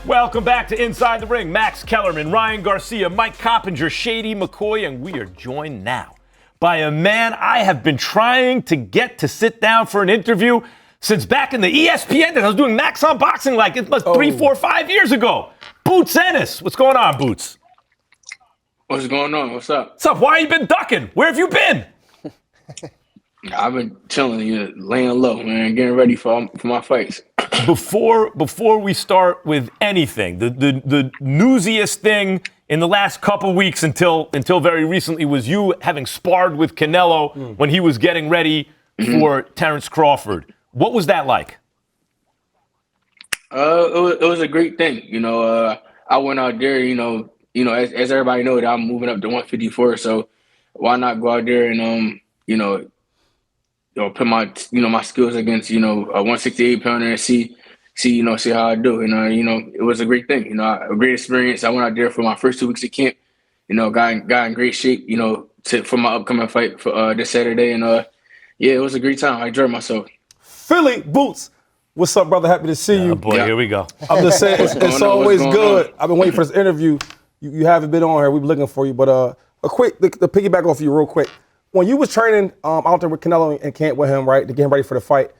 Welcome back to Inside the Ring. Max Kellerman, Ryan Garcia, Mike Coppinger, Shady McCoy, and we are joined now by a man I have been trying to get to sit down for an interview since back in the ESPN days. I was doing Max on Boxing like it must 3, 4, 5 years ago. Boots Ennis. What's going on, Boots? What's going on? What's up? What's up? Why you been ducking? Where have you been? I've been chilling, laying low, man, getting ready for my fights. Before we start with anything, the newsiest thing in the last couple weeks until very recently was you having sparred with Canelo when he was getting ready for Terrence Crawford. What was that like? It was a great thing. I went out there, as everybody knows, I'm moving up to 154, so why not go out there and put my skills against a 168 pounder and see how I do. It was a great thing. A great experience. I went out there for my first 2 weeks of camp. Got in great shape. For my upcoming fight for this Saturday, and it was a great time. I enjoyed myself. Philly Boots. What's up, brother? Happy to see you. Oh boy, Yeah. here we go. I'm just saying, it's going on? always What's going good. on? I've been waiting for this interview. You haven't been on here. We've been looking for you. But a quick, to piggyback off you real quick. When you was training out there with Canelo and camp with him, right, to get him ready for the fight,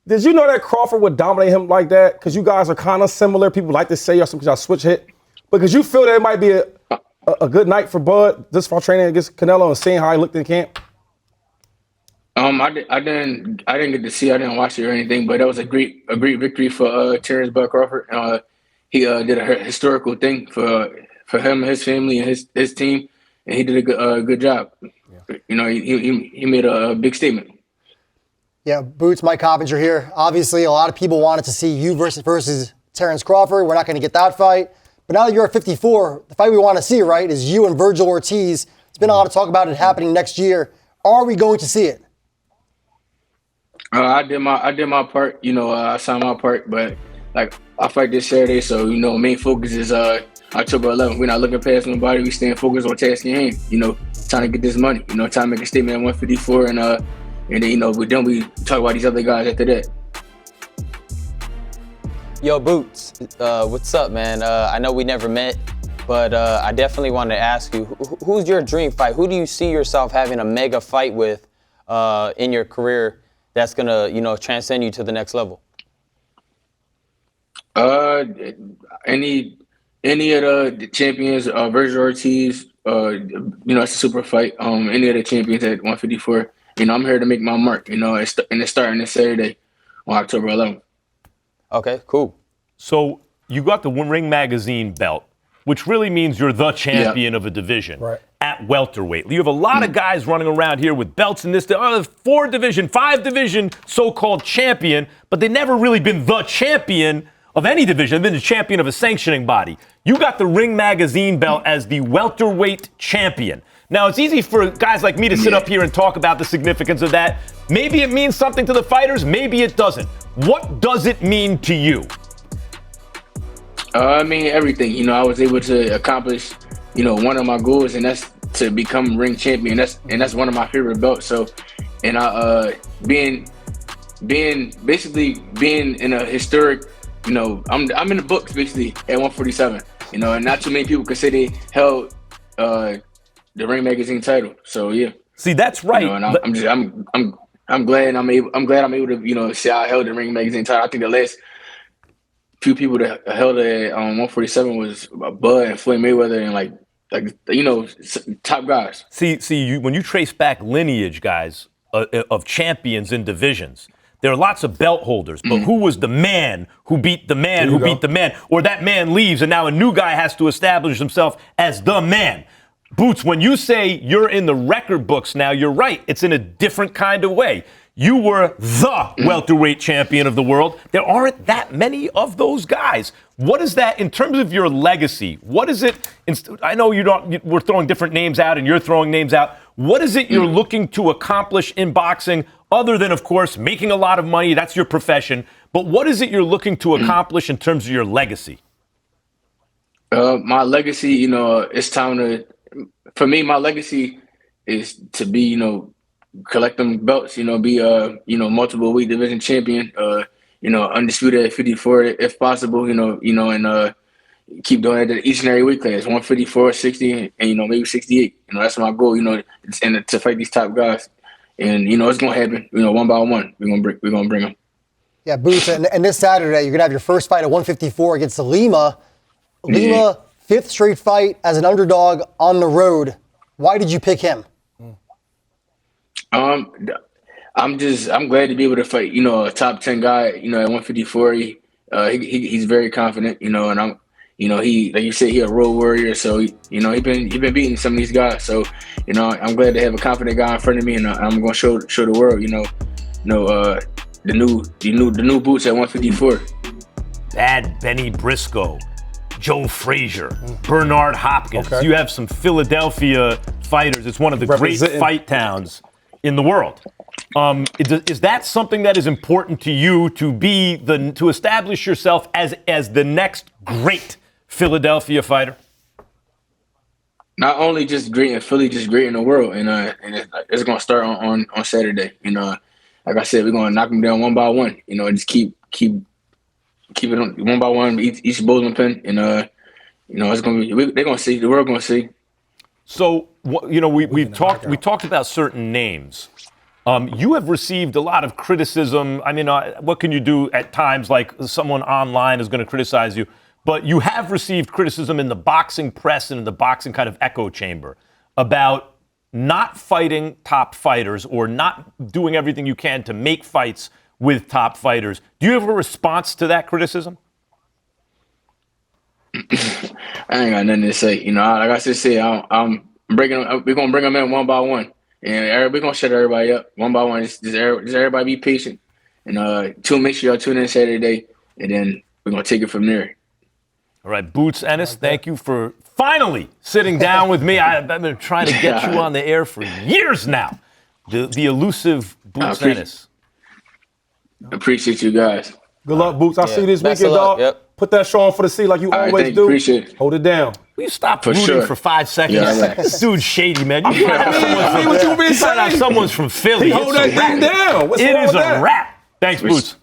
did you know that Crawford would dominate him like that? Because you guys are kind of similar. People like to say y'all switch hit. Because you feel that it might be a good night for Bud just for training against Canelo and seeing how he looked in camp? I didn't get to see. I didn't watch it or anything, but that was a great victory for Terrence Bud Crawford. He did a historical thing for him and his family and his team, and he did a good job. Yeah. He made a big statement. Yeah, Boots, Mike Coppinger here. Obviously, a lot of people wanted to see you versus Terrence Crawford. We're not going to get that fight. But now that you're at 54, the fight we want to see, right, is you and Virgil Ortiz. It's been a lot of talk about it happening next year. Are we going to see it? I did my part. I signed my part, but I fight this Saturday, so main focus is October 11th. We're not looking past nobody. We staying focused on task in hand. Trying to get this money. Trying to make a statement at 154, and then we talk about these other guys after that. Yo, Boots, what's up, man? I know we never met, but I definitely wanted to ask you, who's your dream fight? Who do you see yourself having a mega fight with in your career that's gonna, transcend you to the next level? Any of the champions, Virgil Ortiz, it's a super fight. Any of the champions at 154. I'm here to make my mark. And it's starting this Saturday on October 11th. Okay, cool. So you got the Ring Magazine belt, which really means you're the champion of a division at welterweight. You have a lot of guys running around here with belts in this, 5 division so-called champion, but they never really been the champion of any division. They've been the champion of a sanctioning body. You got the Ring Magazine belt as the welterweight champion. Now, it's easy for guys like me to sit up here and talk about the significance of that. Maybe it means something to the fighters, maybe it doesn't. What does it mean to you? Everything. I was able to accomplish, one of my goals, and that's to become ring champion. That's one of my favorite belts. So, and being in a historic, I'm in the books basically at 147. And not too many people could say they held the Ring Magazine title. So yeah. See, that's right. And I'm glad I'm able to say I held the Ring Magazine title. I think the last few people that held it at 147 was Bud and Floyd Mayweather and top guys. See, when you trace back lineage, guys, of champions in divisions, there are lots of belt holders, but who was the man who beat the man who beat the man? Or that man leaves and now a new guy has to establish himself as the man. Boots, when you say you're in the record books now, you're right. It's in a different kind of way. You were the welterweight champion of the world. There aren't that many of those guys. What is that in terms of your legacy? What is it? I know we're throwing different names out and you're throwing names out. What is it you're looking to accomplish in boxing other than, of course, making a lot of money? That's your profession. But what is it you're looking to accomplish in terms of your legacy? My legacy, it's time to, for me, my legacy is to be, collect them belts, be multiple weight division champion, undisputed at 54 if possible, and keep doing it each and every weight class, 154, 60, and maybe 68. That's my goal, and to fight these top guys. And it's gonna happen, one by one. We're gonna bring them. Yeah, Boots, and this Saturday you're gonna have your first fight at 154 against Lima. Lima, fifth straight fight as an underdog on the road. Why did you pick him? I'm glad to be able to fight, a top 10 guy, at 154. He's very confident, and I'm, he, like you said, he a road warrior. So, he been beating some of these guys. So, I'm glad to have a confident guy in front of me, and I'm going to show the world, the new Boots at 154. Bad Benny Briscoe, Joe Frazier, Bernard Hopkins. Okay. You have some Philadelphia fighters. It's one of the great fight towns in the world. Is that something that is important to you to establish yourself as the next great Philadelphia fighter? Not only just great in Philly, just great in the world, and it's gonna start on Saturday. Like I said, we're gonna knock them down one by one. Just keep it on one by one, each bowling pin, and it's gonna be. They're gonna see. The world gonna see. So we talked about certain names. You have received a lot of criticism. I mean, what can you do at times? Like someone online is going to criticize you, but you have received criticism in the boxing press and in the boxing kind of echo chamber about not fighting top fighters or not doing everything you can to make fights with top fighters. Do you have a response to that criticism? I ain't got nothing to say. Like I just said, we're gonna bring them in one by one, and we're gonna shut everybody up one by one. Just everybody be patient, and make sure y'all tune in Saturday, and then we're gonna take it from there. All right, Boots Ennis, thank you for finally sitting down with me. I've been trying to get you on the air for years now. The elusive Boots Ennis. Appreciate you guys. Good luck, Boots. I'll see you this weekend, dog. Yep. Put that show on for the C like you always do. Appreciate it. Hold it down. Will you stop rooting for 5 seconds? Yeah, This dude's shady, man. You find out someone's from Philly. He hold that thing down. What's It wrong is with a that? wrap. Thanks, Boots.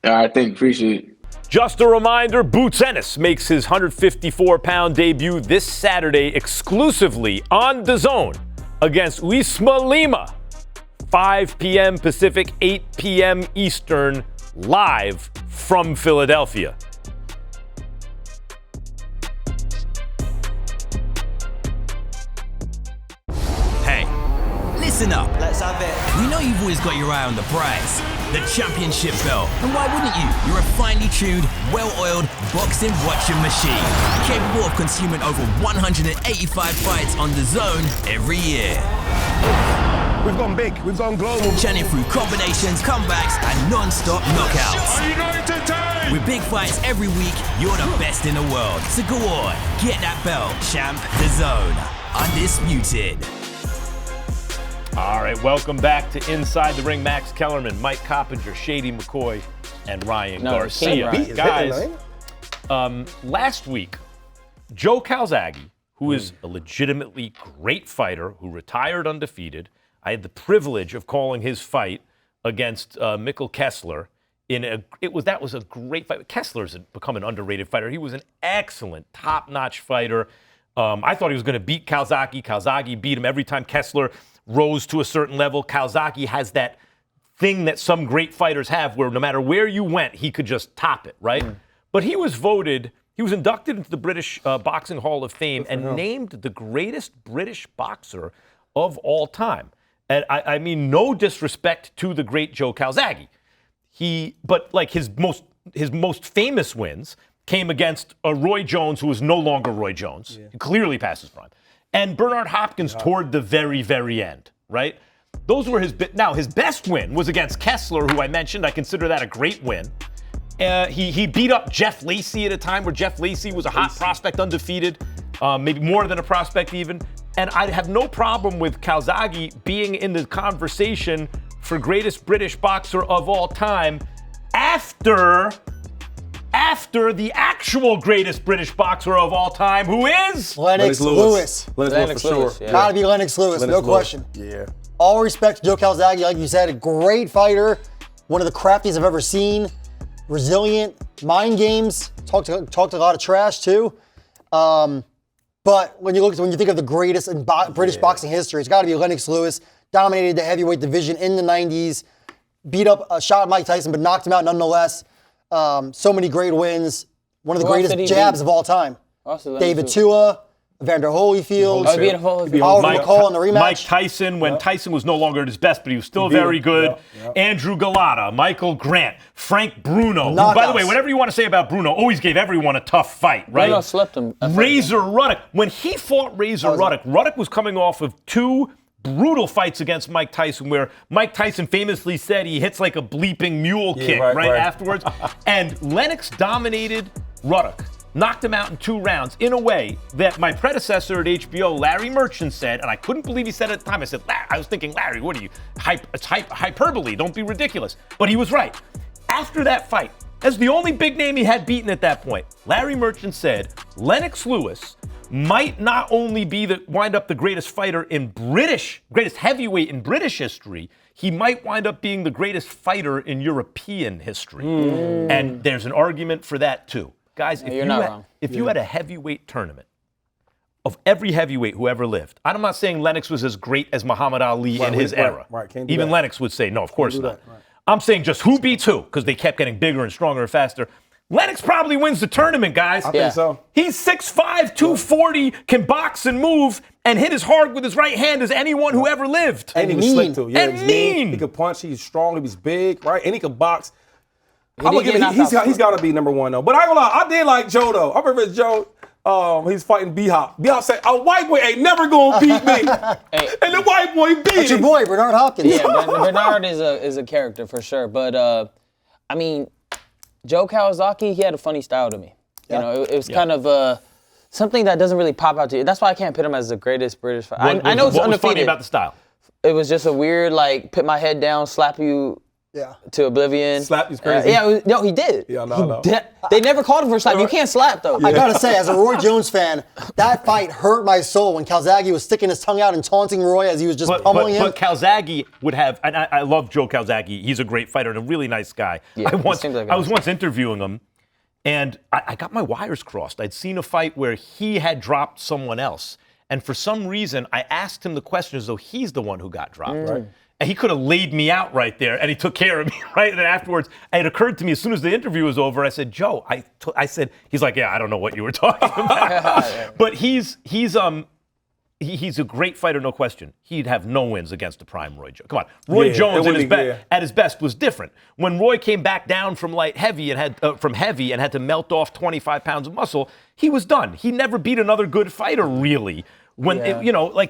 All right, appreciate it. Just a reminder, Boots Ennis makes his 154-pound debut this Saturday exclusively on DAZN against Wisma Lima. 5 p.m. Pacific, 8 p.m. Eastern, live from Philadelphia. Hey, listen up. Let's have it. We know you've always got your eye on the prize, the championship belt. And why wouldn't you? You're a finely tuned, well-oiled boxing watching machine, capable of consuming over 185 fights on DAZN every year. We've gone big, we've gone global. Churning through combinations, comebacks, and non-stop knockouts. Are you going to take? With big fights every week, you're the best in the world. So go on, get that belt. Champ DAZN. Undisputed. All right, welcome back to Inside the Ring. Max Kellerman, Mike Coppinger, Shady McCoy, and Ryan Garcia. King Ryan. Guys, last week, Joe Calzaghe, who is a legitimately great fighter who retired undefeated. I had the privilege of calling his fight against Mikkel Kessler. That was a great fight. Kessler's become an underrated fighter. He was an excellent, top-notch fighter. I thought he was going to beat Calzaghe. Calzaghe beat him every time Kessler rose to a certain level. Calzaghe has that thing that some great fighters have where no matter where you went, he could just top it, right? But he was inducted into the British Boxing Hall of Fame and named the greatest British boxer of all time. And I mean, no disrespect to the great Joe Calzaghe. But like his most famous wins came against Roy Jones, who was no longer Roy Jones, clearly past his prime, and Bernard Hopkins toward the very, very end, right? Those were his best win was against Kessler, who I mentioned. I consider that a great win. He beat up Jeff Lacey at a time where Jeff Lacey was a hot prospect, undefeated, maybe more than a prospect even. And I have no problem with Calzaghe being in the conversation for greatest British boxer of all time after the actual greatest British boxer of all time, who is Lennox Lewis. Lennox Lewis, for sure. Gotta be Lennox Lewis, no question. Yeah. All respect to Joe Calzaghe, like you said, a great fighter, one of the craftiest I've ever seen. Resilient, mind games, talked a lot of trash too. But when you think of the greatest in British boxing history, it's got to be Lennox Lewis. Dominated the heavyweight division in the 90s, shot Mike Tyson, but knocked him out nonetheless. So many great wins. One of the greatest jabs of all time. David Tua, Evander Holyfield, Howard McCall in the rematch. Mike Tyson, when Tyson was no longer at his best, but he was still very good. Andrew Galata, Michael Grant, Frank Bruno. Who, by the way, whatever you want to say about Bruno, always gave everyone a tough fight, right? Bruno slept him. Razor Ruddock. When he fought Razor Ruddock, Ruddock was coming off of two brutal fights against Mike Tyson, where Mike Tyson famously said he hits like a bleeping mule kick right afterwards. And Lennox dominated Ruddock, knocked him out in 2 rounds in a way that my predecessor at HBO, Larry Merchant, said, and I couldn't believe he said it at the time. I was thinking, Larry, what are you? It's hyperbole. Don't be ridiculous. But he was right. After that fight, as the only big name he had beaten at that point, Larry Merchant said Lennox Lewis might not only wind up the greatest greatest heavyweight in British history, he might wind up being the greatest fighter in European history. And there's an argument for that too. Guys, if you had a heavyweight tournament of every heavyweight who ever lived, I'm not saying Lennox was as great as Muhammad Ali in his era. Even Lennox would say, no, of course not. I'm saying just who beats who, because they kept getting bigger and stronger and faster. Lennox probably wins the tournament, guys. I think so. He's 6'5", 240, can box and move, and hit as hard with his right hand as anyone who ever lived. And he was slick too. Yeah, and mean. He could punch, he's strong, he's big, right? And he could box. He's got to be number one, though. But I ain't gonna lie, I did like Joe, though. I remember Joe, he's fighting B-Hop. B-Hop said, a white boy ain't never gonna beat me. And the white boy beat him. That's your boy, Bernard Hopkins. Yeah, Bernard is a character for sure. But, I mean, Joe Calzaghe, he had a funny style to me. You know, it was kind of something that doesn't really pop out to you. That's why I can't put him as the greatest British fighter. I know it's undefeated. What was funny about the style? It was just a weird, like, put my head down, slap you to oblivion. Slap is crazy. He did. Yeah, no. They never called him for a slap. You can't slap, though. I gotta say, as a Roy Jones fan, that fight hurt my soul when Calzaghe was sticking his tongue out and taunting Roy as he was just pummeling him. But Calzaghe would have, and I love Joe Calzaghe. He's a great fighter and a really nice guy. Yeah, I was once interviewing him, and I got my wires crossed. I'd seen a fight where he had dropped someone else, and for some reason, I asked him the question as though he's the one who got dropped. Right. And he could have laid me out right there, and he took care of me right. And then afterwards, it occurred to me as soon as the interview was over, I said, Joe, I said, he's like, yeah, I don't know what you were talking about. But he's a great fighter, no question. He'd have no wins against the prime Roy Jones. Come on, Roy Jones at his best was different. When Roy came back down from light heavy and had to melt off 25 pounds of muscle, he was done. He never beat another good fighter really. When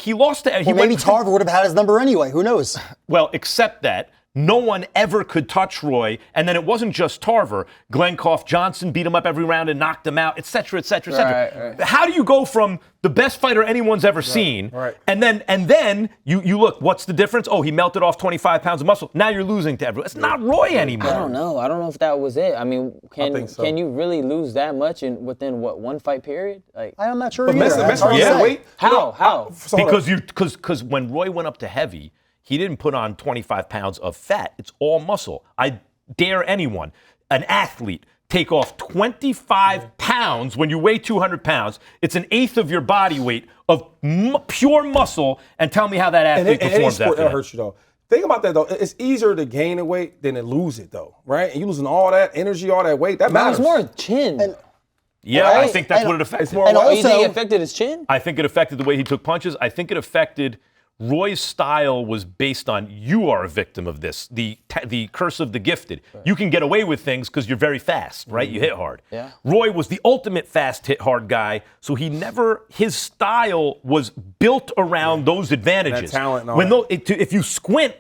he lost to maybe Tarver would have had his number anyway. Who knows? Well, except that no one ever could touch Roy. And then it wasn't just Tarver. Glencoff Johnson beat him up every round and knocked him out, et cetera, et cetera, et cetera. Right. How do you go from the best fighter anyone's ever seen, and then you look, what's the difference? Oh, he melted off 25 pounds of muscle. Now you're losing to everyone. It's not Roy anymore. I don't know if that was it. I mean, can you really lose that much within one fight period? Like, I'm not sure But either. Messi lost the weight. How? Because when Roy went up to heavy, he didn't put on 25 pounds of fat. It's all muscle. I dare anyone, an athlete, take off 25 pounds when you weigh 200 pounds. It's an eighth of your body weight of pure muscle, and tell me how that athlete performs after that. Hurts you, though. Think about that, though. It's easier to gain the weight than to lose it, though, right? And you losing all that energy, all that weight, that matters. It's more chin. I think that's what it affected. And also, you think it affected his chin? I think it affected the way he took punches. I think it affected Roy's style was based on, you are a victim of this, the curse of the gifted. You can get away with things because you're very fast, right? You hit hard. Yeah. Roy was the ultimate fast hit hard guy, so his style was built around those advantages. That talent and all If you squint,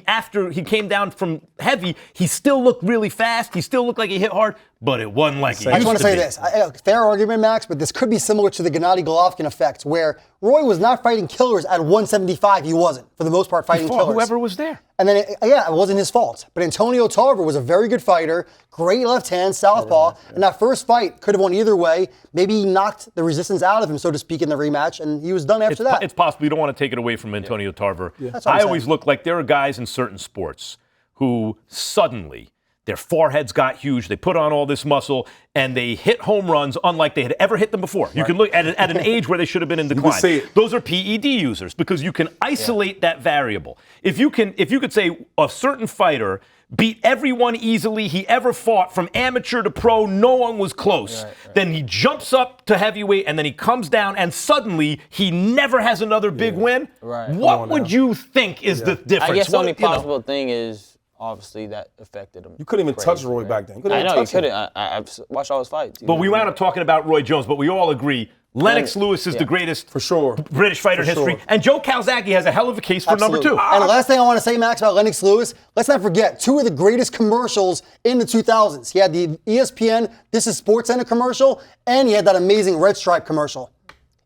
after he came down from heavy, he still looked really fast. He still looked like he hit hard, but it wasn't like he I just used want to to say be. this. Fair argument, Max, but this could be similar to the Gennady Golovkin effect, where Roy was not fighting killers at 175. He wasn't, for the most part, fighting killers. Whoever was there. And then, it wasn't his fault. But Antonio Tarver was a very good fighter, great left hand, southpaw, and that first fight could have won either way. Maybe he knocked the resistance out of him, so to speak, in the rematch, and he was done after that. It's possible. You don't want to take it away from Antonio Tarver. That's what I'm I always saying. look like there are guys in certain sports who suddenly their foreheads got huge, they put on all this muscle, and they hit home runs unlike they had ever hit them before. You can look at an age where they should have been in decline. see it. Those are PED users because you can isolate that variable. If you could say a certain fighter beat everyone easily he ever fought from amateur to pro, no one was close. Then he jumps up to heavyweight and then he comes down and suddenly he never has another big win. Right. What would you think is the difference? I guess the only What, you know? possible thing is obviously that affected him. You couldn't even touch Roy back then. I know, you couldn't. I've watched all his fights. But we wound up talking about Roy Jones, but we all agree Lennox Lewis is the greatest For sure. British fighter in history. And Joe Calzaghe has a hell of a case for number two. And the last thing I want to say, Max, about Lennox Lewis, let's not forget two of the greatest commercials in the 2000s. He had the ESPN This Is SportsCenter commercial, and he had that amazing Red Stripe commercial.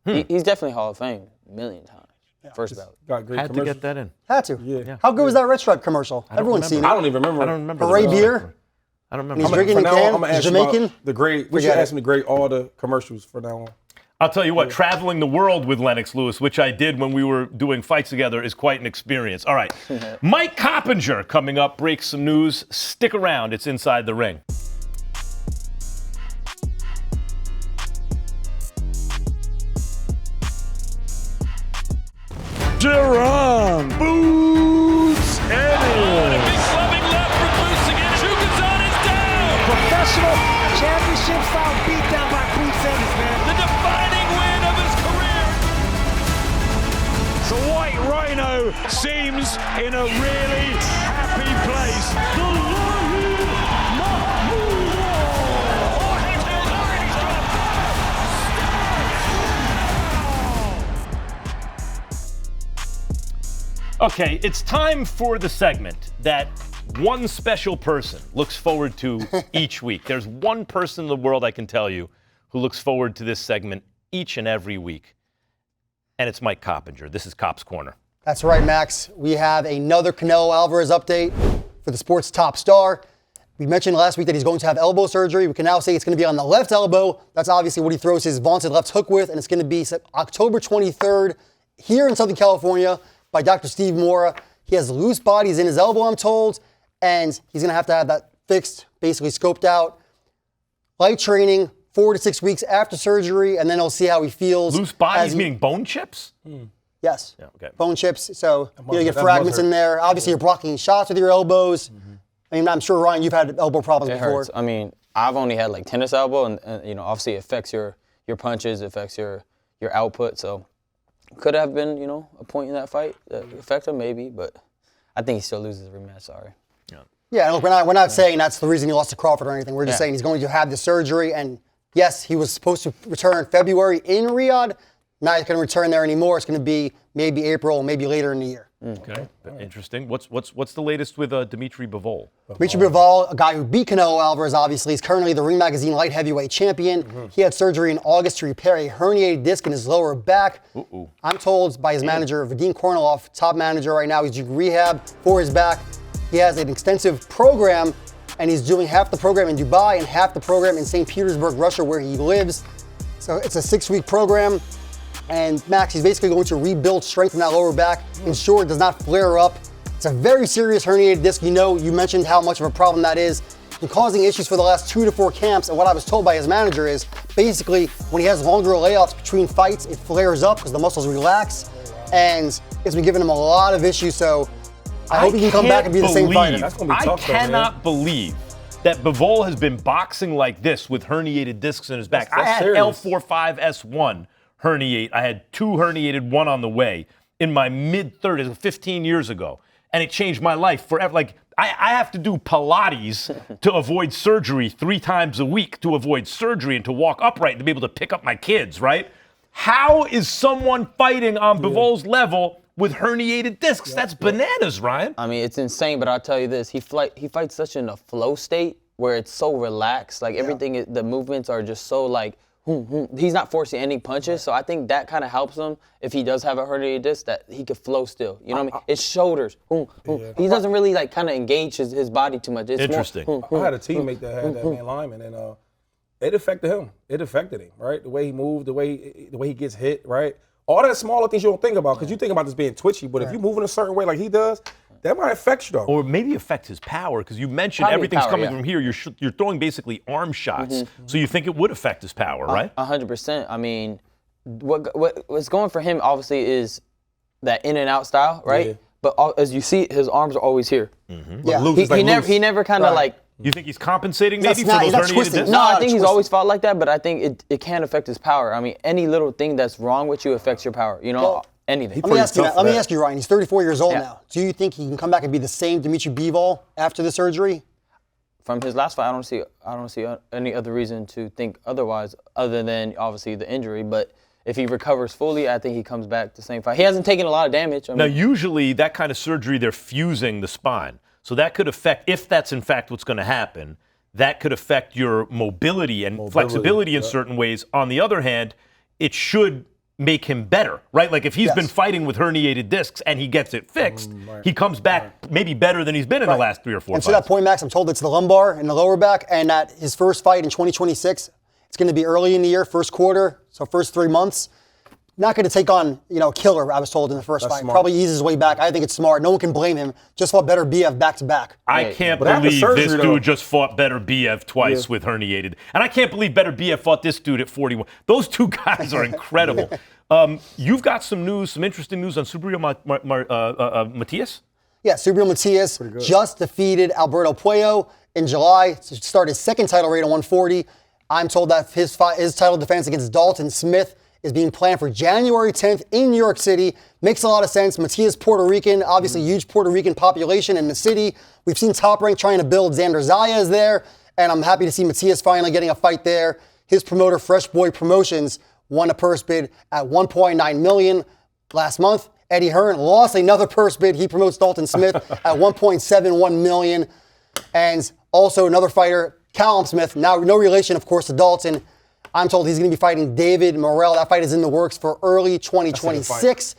He's definitely Hall of Fame a million times. First ballot. Got great Had to commercials. get that in. Had to. Yeah. How good was that Red Stripe commercial? Everyone's seen it. I don't even remember. I don't remember. Hooray the beer. I don't He's remember. drinking For in now, can. I'm gonna He's ask you Jamaican. about the grade. We should Forget ask it. him to grade all the commercials for now on. I'll tell you what, traveling the world with Lennox Lewis, which I did when we were doing fights together, is quite an experience. All right. Mike Coppinger coming up, breaks some news. Stick around. It's Inside the Ring. Jaron Boots Ennis. Big clubbing left for Boots again. Shukazan is down. Professional championship style beatdown by Boots Ennis, man. The defining win of his career. The White Rhino seems in a really happy place. The Lion Mahmoud. Okay, it's time for the segment that one special person looks forward to each week. There's one person in the world, I can tell you, who looks forward to this segment each and every week. And it's Mike Coppinger. This is Copp's Corner. That's right, Max. We have another Canelo Alvarez update for the sport's top star. We mentioned last week that he's going to have elbow surgery. We can now say it's going to be on the left elbow. That's obviously what he throws his vaunted left hook with, and it's going to be October 23rd here in Southern California by Dr. Steve Mora. He has loose bodies in his elbow, I'm told, and he's going to have that fixed, basically scoped out. Light training, 4 to 6 weeks after surgery, and then he'll see how he feels. Loose bodies meaning bone chips? Yes. Yeah, okay. Bone chips, so you get that fragments must in there. Obviously, you're blocking shots with your elbows. I mean, I'm sure, Ryan, you've had elbow problems It before. hurts. I mean, I've only had like tennis elbow, and you know, obviously it affects your punches, it affects your output. So could have been, you know, a point in that fight that affected him maybe, but I think he still loses the rematch. Sorry. Yeah, and look, we're not saying that's the reason he lost to Crawford or anything. We're just Yeah. saying he's going to have the surgery, and yes, he was supposed to return in February in Riyadh. Not going to return there anymore. It's going to be maybe April, maybe later in the year. Okay, interesting. What's the latest with Dimitri Bivol? Dimitri Bivol, a guy who beat Canelo Alvarez, obviously, is currently the Ring Magazine light heavyweight champion. He had surgery in August to repair a herniated disc in his lower back. I'm told by his manager, Vadim Kornilov, top manager right now, he's doing rehab for his back. He has an extensive program, and he's doing half the program in Dubai and half the program in St. Petersburg, Russia, where he lives. So it's a 6-week program. And Max, he's basically going to rebuild strength in that lower back, ensure it does not flare up. It's a very serious herniated disc. You mentioned how much of a problem that is. It's been causing issues for the last 2 to 4 camps. And what I was told by his manager is basically when he has longer layouts between fights, it flares up because the muscles relax. And it's been giving him a lot of issues. So I hope he can come back and be the same fighter. That's gonna be tough, I cannot believe that Bivol has been boxing like this with herniated discs in his back. I had L45S1 herniate. I had 2 herniated, 1 on the way in my mid-30s, 15 years ago. And it changed my life forever. Like, I have to do Pilates to avoid surgery 3 times a week to avoid surgery and to walk upright and to be able to pick up my kids, right? How is someone fighting on Bivol's level with herniated discs? That's bananas, Ryan. I mean, it's insane, but I'll tell you this. He fights such in a flow state where it's so relaxed. Like, everything, the movements are just so, like, he's not forcing any punches, so I think that kind of helps him if he does have a herniated disc, that he could flow still. You know what I mean? It's shoulders. He doesn't really like kind of engage his body too much. It's interesting. I had a teammate that had that man lineman, and it affected him. It affected him, right? The way he moved, the way he gets hit, right? All that smaller things you don't think about because you think about this being twitchy, but if you move in a certain way like he does, that might affect you, though. Or maybe affect his power, because you mentioned Probably everything's power, coming from here. You're throwing basically arm shots, so you think it would affect his power, right? 100%. I mean, what's going for him obviously is that in and out style, right? Yeah. But as you see, his arms are always here. Yeah. He never kind of like. You think he's compensating maybe He's for those not herniated twisting. discs? No, I think he's twisted. always fought like that, but I think it can affect his power. I mean, any little thing that's wrong with you affects your power. You know, Well, anything. Let me ask you, Ryan. He's 34 years old Yeah. now. Do you think he can come back and be the same Dimitri Bivol after the surgery? From his last fight, I don't see any other reason to think otherwise, other than obviously the injury. But if he recovers fully, I think he comes back the same fight. He hasn't taken a lot of damage. Now, usually that kind of surgery, they're fusing the spine. So that could affect, if that's in fact what's going to happen, that could affect your mobility and flexibility in certain ways. On the other hand, it should make him better, right? Like if he's been fighting with herniated discs and he gets it fixed, he comes back maybe better than he's been in the last 3 or 4 And fights. to that point, Max, I'm told it's the lumbar and the lower back, and that his first fight in 2026, it's going to be early in the year, first quarter, so first 3 months. Not going to take on, killer, I was told in the first fight. smart. Probably eases his way back. I think it's smart. No one can blame him. Just fought better BF back-to-back. I can't But after believe surgery, this though- dude just fought Better BF twice with herniated. And I can't believe Better BF fought this dude at 41. Those two guys are incredible. You've got some news, some interesting news on Subriel Matias? Yeah, Subriel Matias just defeated Alberto Puello in July to start his second title reign at 140. I'm told that his title defense against Dalton Smith is being planned for January 10th in New York City. Makes a lot of sense. Matias, Puerto Rican, obviously huge Puerto Rican population in the city. We've seen Top Rank trying to build. Xander Zayas there, and I'm happy to see Matias finally getting a fight there. His promoter, Fresh Boy Promotions, won a purse bid at $1.9 million last month. Eddie Hearn lost another purse bid. He promotes Dalton Smith at $1.71 million. And also another fighter, Callum Smith, now no relation, of course, to Dalton. I'm told he's going to be fighting David Morrell. That fight is in the works for early 2026.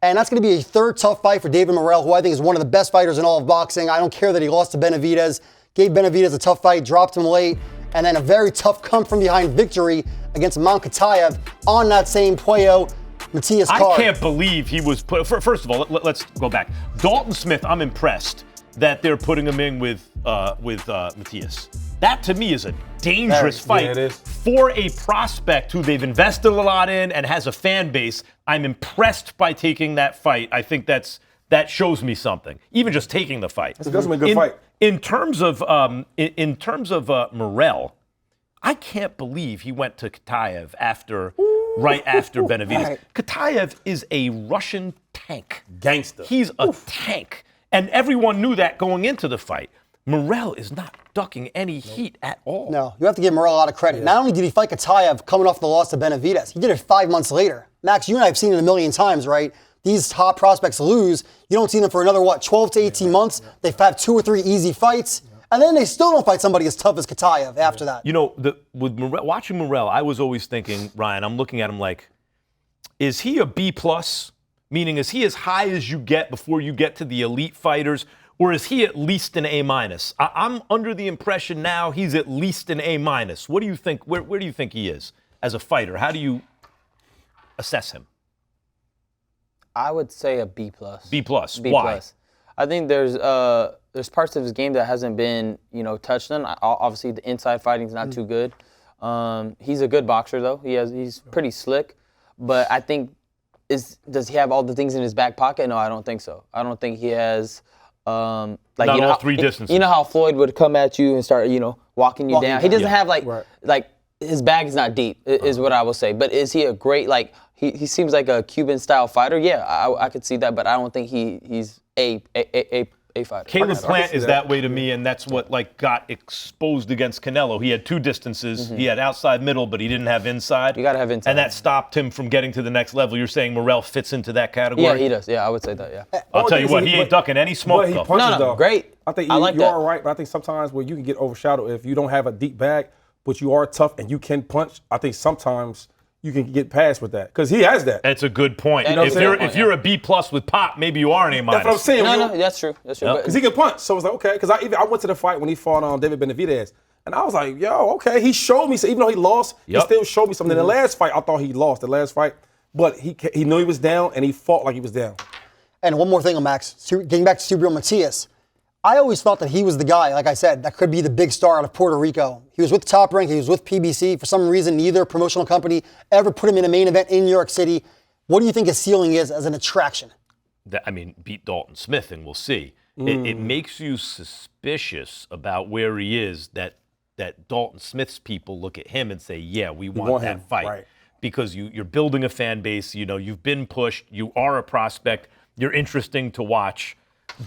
And that's going to be a third tough fight for David Morrell, who I think is one of the best fighters in all of boxing. I don't care that he lost to Benavidez. Gave Benavidez a tough fight, dropped him late, and then a very tough come-from-behind victory against Mankatayev on that same Puello Matias card. I can't believe he was put. First of all, let's go back. Dalton Smith, I'm impressed that they're putting him in with Matias. That to me is a dangerous fight for a prospect who they've invested a lot in and has a fan base. I'm impressed by taking that fight. I think that shows me something. Even just taking the fight. It's definitely a good fight. In terms of Morrell, I can't believe he went to Katayev right after Benavidez. Right. Katayev is a Russian tank. Gangster. He's a tank. And everyone knew that going into the fight. Morrell is not ducking any heat at all. No, you have to give Morrell a lot of credit. Not only did he fight Katayev coming off the loss to Benavidez, he did it 5 months later. Max, you and I have seen it a million times, right? these top prospects lose, you don't see them for another, 12 to 18 months. They have 2 or 3 easy fights, and then they still don't fight somebody as tough as Katayev after that. You know, with watching Morrell, I was always thinking, Ryan, I'm looking at him like, is he a B+? Meaning, is he as high as you get before you get to the elite fighters, or is he at least an A-? I'm under the impression now he's at least an A-. What do you think? Where do you think he is as a fighter? How do you assess him? I would say a B+. B+. B+. Why? I think there's parts of his game that hasn't been, touched on. Obviously, the inside fighting's not too good. He's a good boxer, though. He's pretty slick. But I think, does he have all the things in his back pocket? No, I don't think so. I don't think he has, not all 3 distances. You know how Floyd would come at you and start, walking you down. He doesn't have, like his bag is not deep, is what I will say. But is he a great, he seems like a Cuban-style fighter? Yeah, I could see that, but I don't think he's a fighter. Caleb Plant is that way to me, and that's what got exposed against Canelo. He had 2 distances. He had outside middle, but he didn't have inside. You got to have inside. And that stopped him from getting to the next level. You're saying Morrell fits into that category? Yeah, he does. Yeah, I would say that, yeah. I'll tell you what, he ain't ducking any smoke, But he though. punches, though. Great. I think I like you that. are right, but I think sometimes where you can get overshadowed if you don't have a deep bag, but you are tough and you can punch, I think sometimes you can get past with that. Because he has that. That's a good point. You know If you're a B+ with Pop, maybe you are an A-. That's what I'm saying. No, that's true. That's true. Because he can punch. So it's like, okay. Because I went to the fight when he fought on David Benavidez. And I was like, yo, okay. He showed me. So even though he lost, he still showed me something. In the last fight, I thought he lost the last fight. But he knew he was down, and he fought like he was down. And one more thing on Max, getting back to Subriel Matias. I always thought that he was the guy, like I said, that could be the big star out of Puerto Rico. He was with Top Rank, he was with PBC. For some reason, neither promotional company ever put him in a main event in New York City. What do you think his ceiling is as an attraction? Beat Dalton Smith, and we'll see. It makes you suspicious about where he is that Dalton Smith's people look at him and say, yeah, we want that him. fight. Right. Because you're building a fan base, you've been pushed, you are a prospect, you're interesting to watch.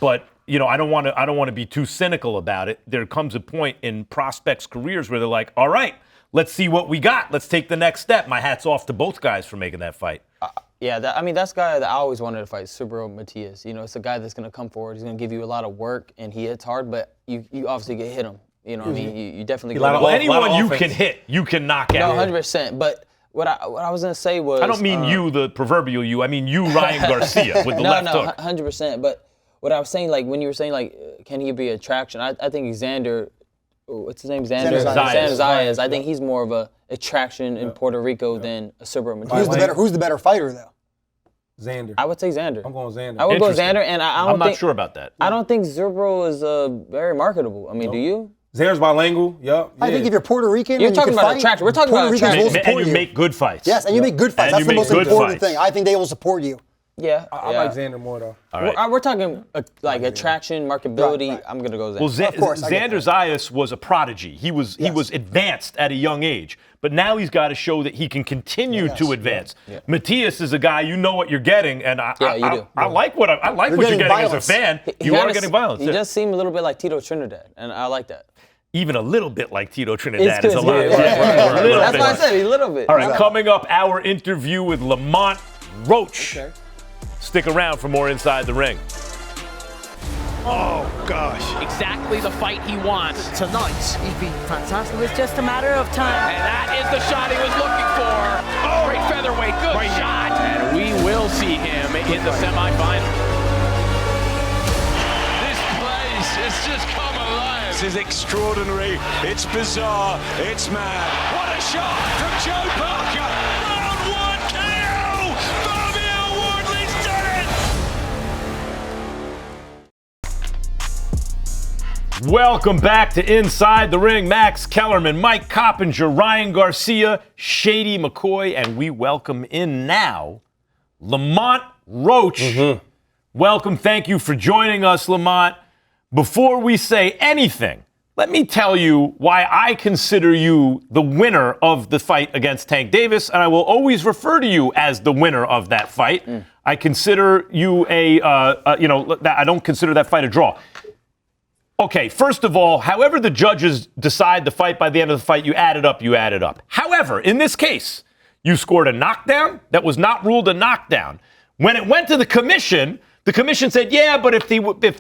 But I don't want to be too cynical about it. There comes a point in prospects' careers where they're like, all right, let's see what we got. Let's take the next step. My hat's off to both guys for making that fight. That's a guy that I always wanted to fight, Subriel Matias. It's a guy that's going to come forward. He's going to give you a lot of work, and he hits hard, but you obviously get hit him. You know what I mean? You definitely get anyone you can hit, you can knock out. No, 100%. But what I was going to say was... I don't mean you, the proverbial you. I mean you, Ryan Garcia, with the left hook. 100%. But what I was saying, when you were saying, can he be an attraction? I think Xander, what's his name? Xander Zayas. I think he's more of a attraction in Puerto Rico than a Subriel Matias. Who's the better fighter, though? Xander. I would say Xander. I'm going Xander. I would go Xander, and I'm not sure about that. I don't think Subriel is very marketable. I mean, do you? Xander's bilingual. Yep. I think if you're Puerto Rican, you're talking about attraction. We're talking about attraction. And you make good fights. Yes, and you make good fights. That's the most important thing. I think they will support you. Yeah, I like Xander more though. All right. We're talking attraction, marketability. Right. I'm gonna go Xander. Well, of course, Xander Zayas was a prodigy. He was advanced at a young age, but now he's got to show that he can continue to advance. Yeah. Matias is a guy you know what you're getting, and I like what you're getting as a fan. You are getting violence. He does seem a little bit like Tito Trinidad, and I like that. Even a little bit like Tito Trinidad is a lot. Right. That's why I said a little bit. All right, coming up, our interview with Lamont Roach. Okay. Stick around for more Inside the Ring. Oh, gosh. Exactly the fight he wants. Tonight, he'd be fantastic. It was just a matter of time. And that is the shot he was looking for. Oh, great featherweight. Good shot. And we will see him in the semifinal. This place has just come alive. This is extraordinary. It's bizarre. It's mad. What a shot from Joe Parker. Round 1 KO. Fabio Wardley's done it. Welcome back to Inside the Ring. Max Kellerman, Mike Coppinger, Ryan Garcia, Shady McCoy, and we welcome in now Lamont Roach. Welcome. Thank you for joining us, Lamont. Before we say anything, let me tell you why I consider you the winner of the fight against Tank Davis, and I will always refer to you as the winner of that fight. I consider you I don't consider that fight a draw. Okay, first of all, however the judges decide the fight by the end of the fight, you add it up. However, in this case, you scored a knockdown that was not ruled a knockdown. When it went to the commission said, yeah, but if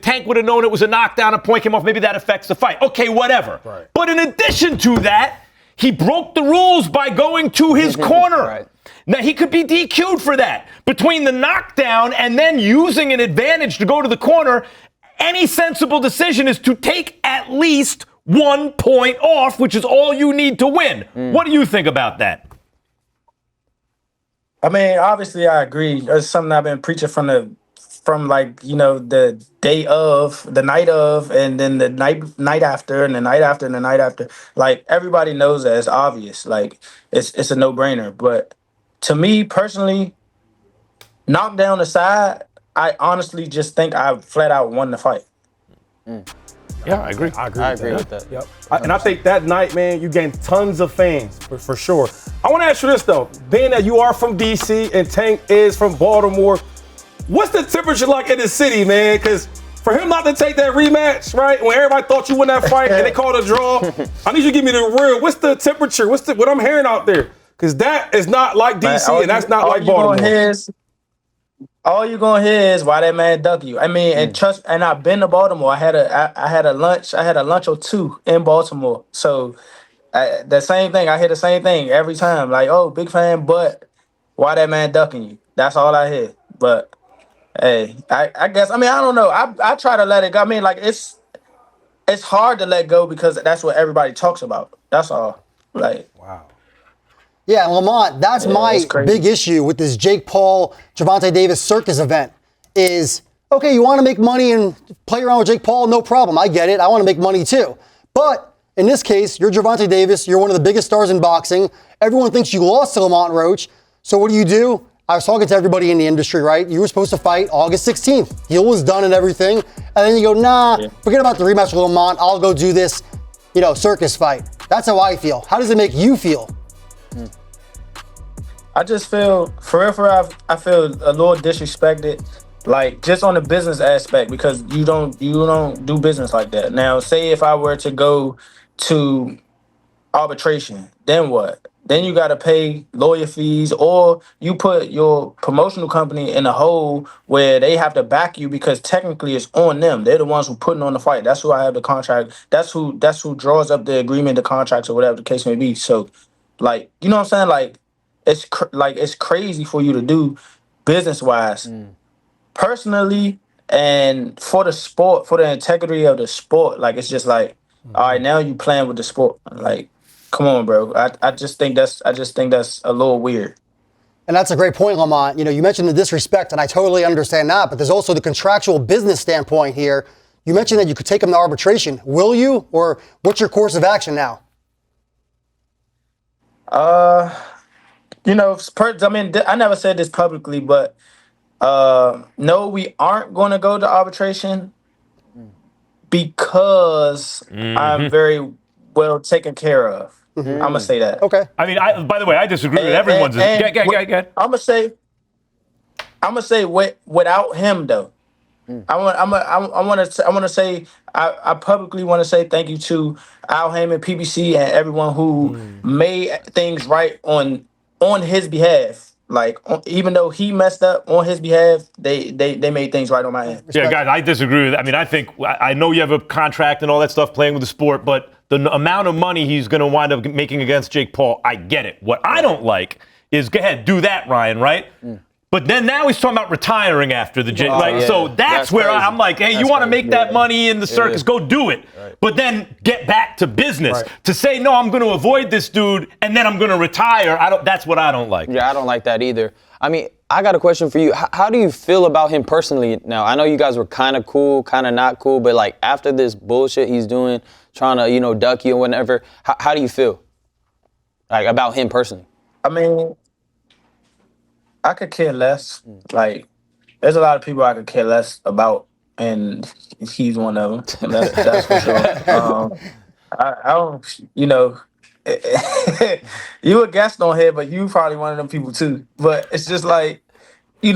Tank would have known it was a knockdown and point came off, maybe that affects the fight. Okay, whatever. Right. But in addition to that, he broke the rules by going to his corner. Right. Now, he could be DQ'd for that. Between the knockdown and then using an advantage to go to the corner, any sensible decision is to take at least 1 point off, which is all you need to win. What do you think about that? I mean, obviously, I agree. It's something I've been preaching from the day of, the night of, and then the night after, and the night after, and the night after. Like, everybody knows that it's obvious. Like, it's a no-brainer. But to me personally, knockdown aside, I honestly just think I flat out won the fight. Yeah, I agree. I agree with that. Yep. And I think that night, man, you gained tons of fans for sure. I want to ask you this though, being that you are from DC and Tank is from Baltimore, what's the temperature like in the city, man? Because for him not to take that rematch, right? When everybody thought you won that fight and they called a draw, I need you to give me the real. What's the temperature? What I'm hearing out there? Because that is not like DC and that's not like Baltimore. All you gonna hear is why that man duck you. I mean, and trust. And I've been to Baltimore. I had a lunch or two in Baltimore. So the same thing. I hear the same thing every time. Like, oh, big fan, but why that man ducking you? That's all I hear. But hey, I guess. I mean, I don't know. I try to let it go. I mean, like it's hard to let go because that's what everybody talks about. That's all. Like, wow. Yeah, Lamont, that's my big issue with this Jake Paul, Gervonta Davis circus event is, okay, you want to make money and play around with Jake Paul, no problem. I get it. I want to make money too. But in this case, you're Gervonta Davis. You're one of the biggest stars in boxing. Everyone thinks you lost to Lamont Roach. So what do? I was talking to everybody in the industry, right? You were supposed to fight August 16th. Deal was done and everything. And then you go, forget about the rematch with Lamont. I'll go do this, circus fight. That's how I feel. How does it make you feel? I just feel, for real, I feel a little disrespected, like just on the business aspect, because you don't do business like that. Now, say if I were to go to arbitration, then what? Then you got to pay lawyer fees, or you put your promotional company in a hole where they have to back you because technically it's on them. They're the ones who putting on the fight. That's who I have the contract. That's who draws up the agreement, the contracts, or whatever the case may be. So, like, you know what I'm saying? Like, it's crazy for you to do business-wise. Personally, and for the sport, for the integrity of the sport, like, it's just like, all right, now you playing with the sport. Like, come on, bro. I just think that's a little weird. And that's a great point, Lamont. You mentioned the disrespect, and I totally understand that, but there's also the contractual business standpoint here. You mentioned that you could take him to arbitration. Will you, or what's your course of action now? I never said this publicly, but no, we aren't going to go to arbitration because I'm very well taken care of. I'm going to say that. Okay. I mean, by the way, I disagree with everyone's. I'm going to say without him, though. I publicly want to say thank you to Al Heyman, PBC, and everyone who made things right on his behalf. Like, even though he messed up on his behalf, they made things right on my end. Yeah, guys, I disagree with that. I mean, I know you have a contract and all that stuff playing with the sport, but the amount of money he's going to wind up making against Jake Paul, I get it. What I don't like is, go ahead, do that, Ryan, right? But then now he's talking about retiring after the Jake. So that's where I'm like, hey, you want to make that money in the circus, go do it. Right. But then get back to business. Right. To say, no, I'm going to avoid this dude and then I'm going to retire, that's what I don't like. Yeah, I don't like that either. I mean, I got a question for you. How do you feel about him personally now? I know you guys were kind of cool, kind of not cool, but like after this bullshit he's doing, trying to, duck you and whatever, how do you feel? Like about him personally? I mean, I could care less. Like, there's a lot of people I could care less about, and he's one of them. That's for sure. I don't, you a guest on here, but you probably one of them people too. But it's just like, it's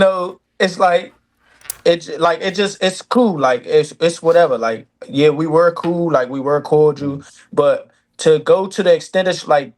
cool. Like, it's whatever. Like, yeah, we were cool. Like, we were cordial. But to go to the extent of like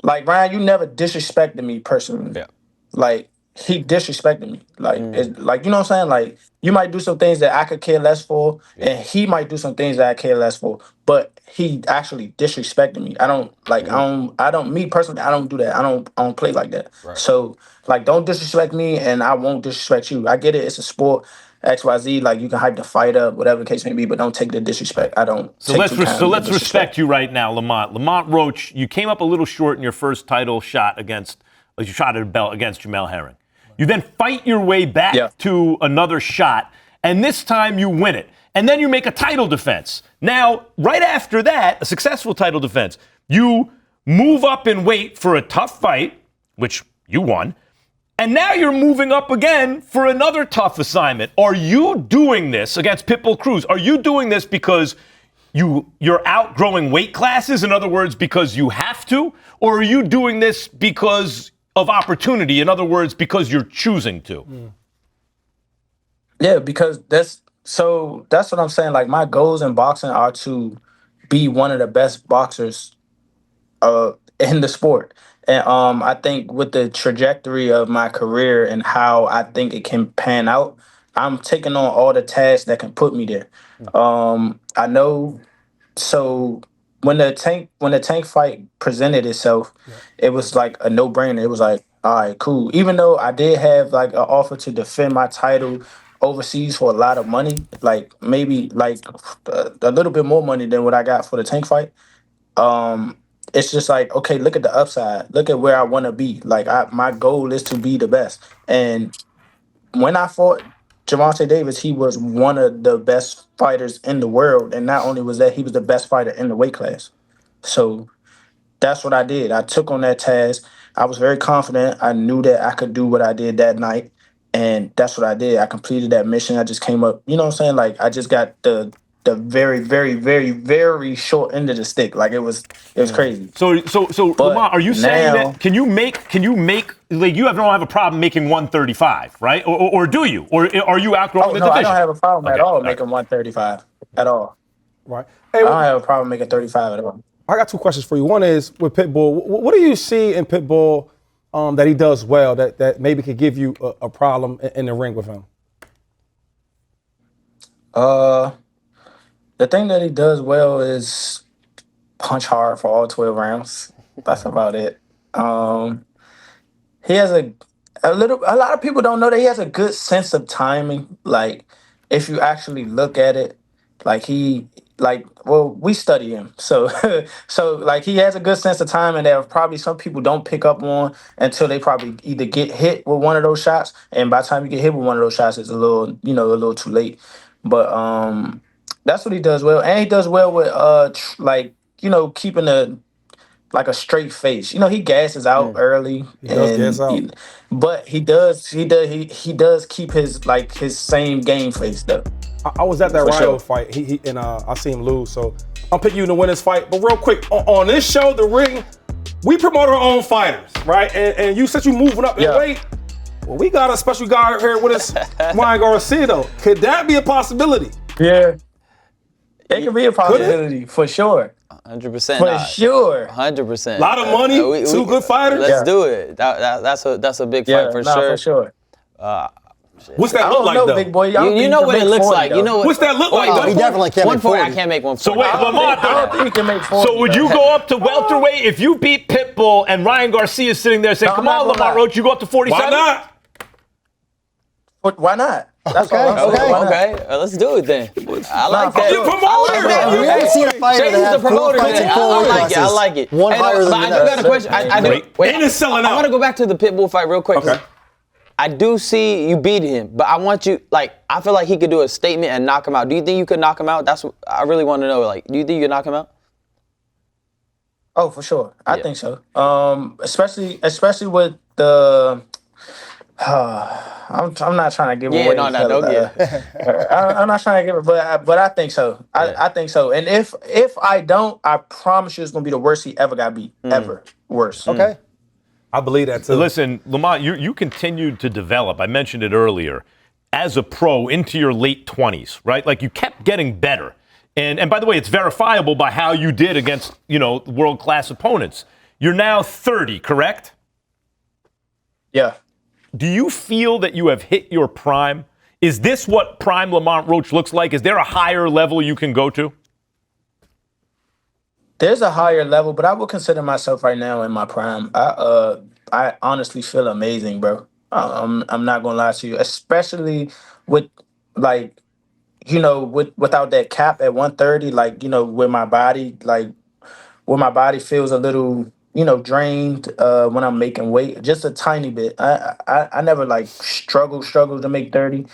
Ryan, you never disrespected me personally. Yeah. Like, he disrespected me. Like, like, you know what I'm saying? Like, you might do some things that I could care less for, and he might do some things that I care less for. But he actually disrespected me. I don't like. I don't. Me personally, I don't do that. I don't play like that. Right. So, like, don't disrespect me, and I won't disrespect you. I get it. It's a sport. XYZ. Like, you can hype the fight up, whatever the case may be, but don't take the disrespect. I don't. So let's respect you right now, Lamont. Lamont Roach, you came up a little short in your first title shot against. You shot at a belt against Jamel Herring. You then fight your way back to another shot, and this time you win it. And then you make a title defense. Now, right after that, a successful title defense, you move up in weight for a tough fight, which you won, and now you're moving up again for another tough assignment. Are you doing this against Pitbull Cruz? Are you doing this because you're outgrowing weight classes, in other words, because you have to? Or are you doing this because of opportunity, in other words, because you're choosing to? Yeah, because that's what I'm saying. Like, my goals in boxing are to be one of the best boxers in the sport. And I think with the trajectory of my career and how I think it can pan out, I'm taking on all the tasks that can put me there. I know. So when the tank fight presented itself, it was like a no-brainer. It was like, all right, cool. Even though I did have like an offer to defend my title overseas for a lot of money, like maybe like a little bit more money than what I got for the tank fight. It's just like, okay, look at the upside. Look at where I want to be. Like, my goal is to be the best. And when I fought Gervonta Davis, he was one of the best fighters in the world. And not only was that, he was the best fighter in the weight class. So that's what I did. I took on that task. I was very confident. I knew that I could do what I did that night. And that's what I did. I completed that mission. I just came up, you know what I'm saying? Like, I just got the very, very, very, very short end of the stick. Like, it was crazy. So Lamont, are you saying that can you make like, you don't have a problem making 135, right? Or do you? Or are you outgrowing the division? I don't have a problem at all making 135 at all. Right. Hey, I don't have a problem making 35 at all. I got two questions for you. One is with Pitbull. What do you see in Pitbull that he does well that maybe could give you a problem in the ring with him? The thing that he does well is punch hard for all 12 rounds. That's about it. He has a lot of people don't know that he has a good sense of timing. Like, if you actually look at it, we study him. So like, he has a good sense of timing that probably some people don't pick up on until they probably either get hit with one of those shots. And by the time you get hit with one of those shots, it's a little too late. But that's what he does well. And he does well with keeping a straight face. He gasses out early. He does gas out. But he does keep his same game face though. I was at that Ryo fight. He I see him lose, so I'm picking you in the winner's fight. But real quick, on this show, The Ring, we promote our own fighters, right? And you said you moving up in weight. Well, we got a special guy here with us, Ryan Garcia, though. Could that be a possibility? Yeah. It could be a possibility, for sure. 100%. For sure. 100%. A lot of money, two good fighters. Let's do it. That's a big fight for sure. For sure. What's that look like, though? Big boy. You know what it looks like. You know what's that look like, though? He definitely can't make 40. I can't make 140. So wait, Lamont, I don't think he can make 40. so would you go up to welterweight if you beat Pitbull and Ryan Garcia is sitting there saying, "Come on, Lamont Roach, you go up to 47"? Why not? Why not? That's Okay, all I'm saying. Okay, let's do it then. I like that. You're promoter. We haven't seen a fighter Shane that is has the promoter. I like it. One higher than the I do got a question. I do. Ennis selling out. I want to go back to the Pitbull fight real quick. Okay. I do see you beat him, but I want you, I feel like he could do a statement and knock him out. Do you think you could knock him out? That's what I really want to know. Do you think you could knock him out? Oh, for sure. I think so. Especially with the. I'm not trying to give away. Don't give. I'm not trying to give it, but I think so. I think so. And if I don't, I promise you, it's gonna be the worst he ever got beat. Ever worse. Okay. I believe that too. Listen, Lamont, you continued to develop. I mentioned it earlier. As a pro into your late 20s, right? Like, you kept getting better. And by the way, it's verifiable by how you did against, world-class opponents. You're now 30, correct? Yeah. do you feel that you have hit your prime? Is this what prime Lamont Roach looks like? Is there a higher level you can go to? There's a higher level, but I would consider myself right now in my prime. I honestly feel amazing, bro. I'm not gonna lie to you, especially with like, without that cap at 130, like, where my body feels a little, drained when I'm making weight, just a tiny bit. I never like struggled to make 30.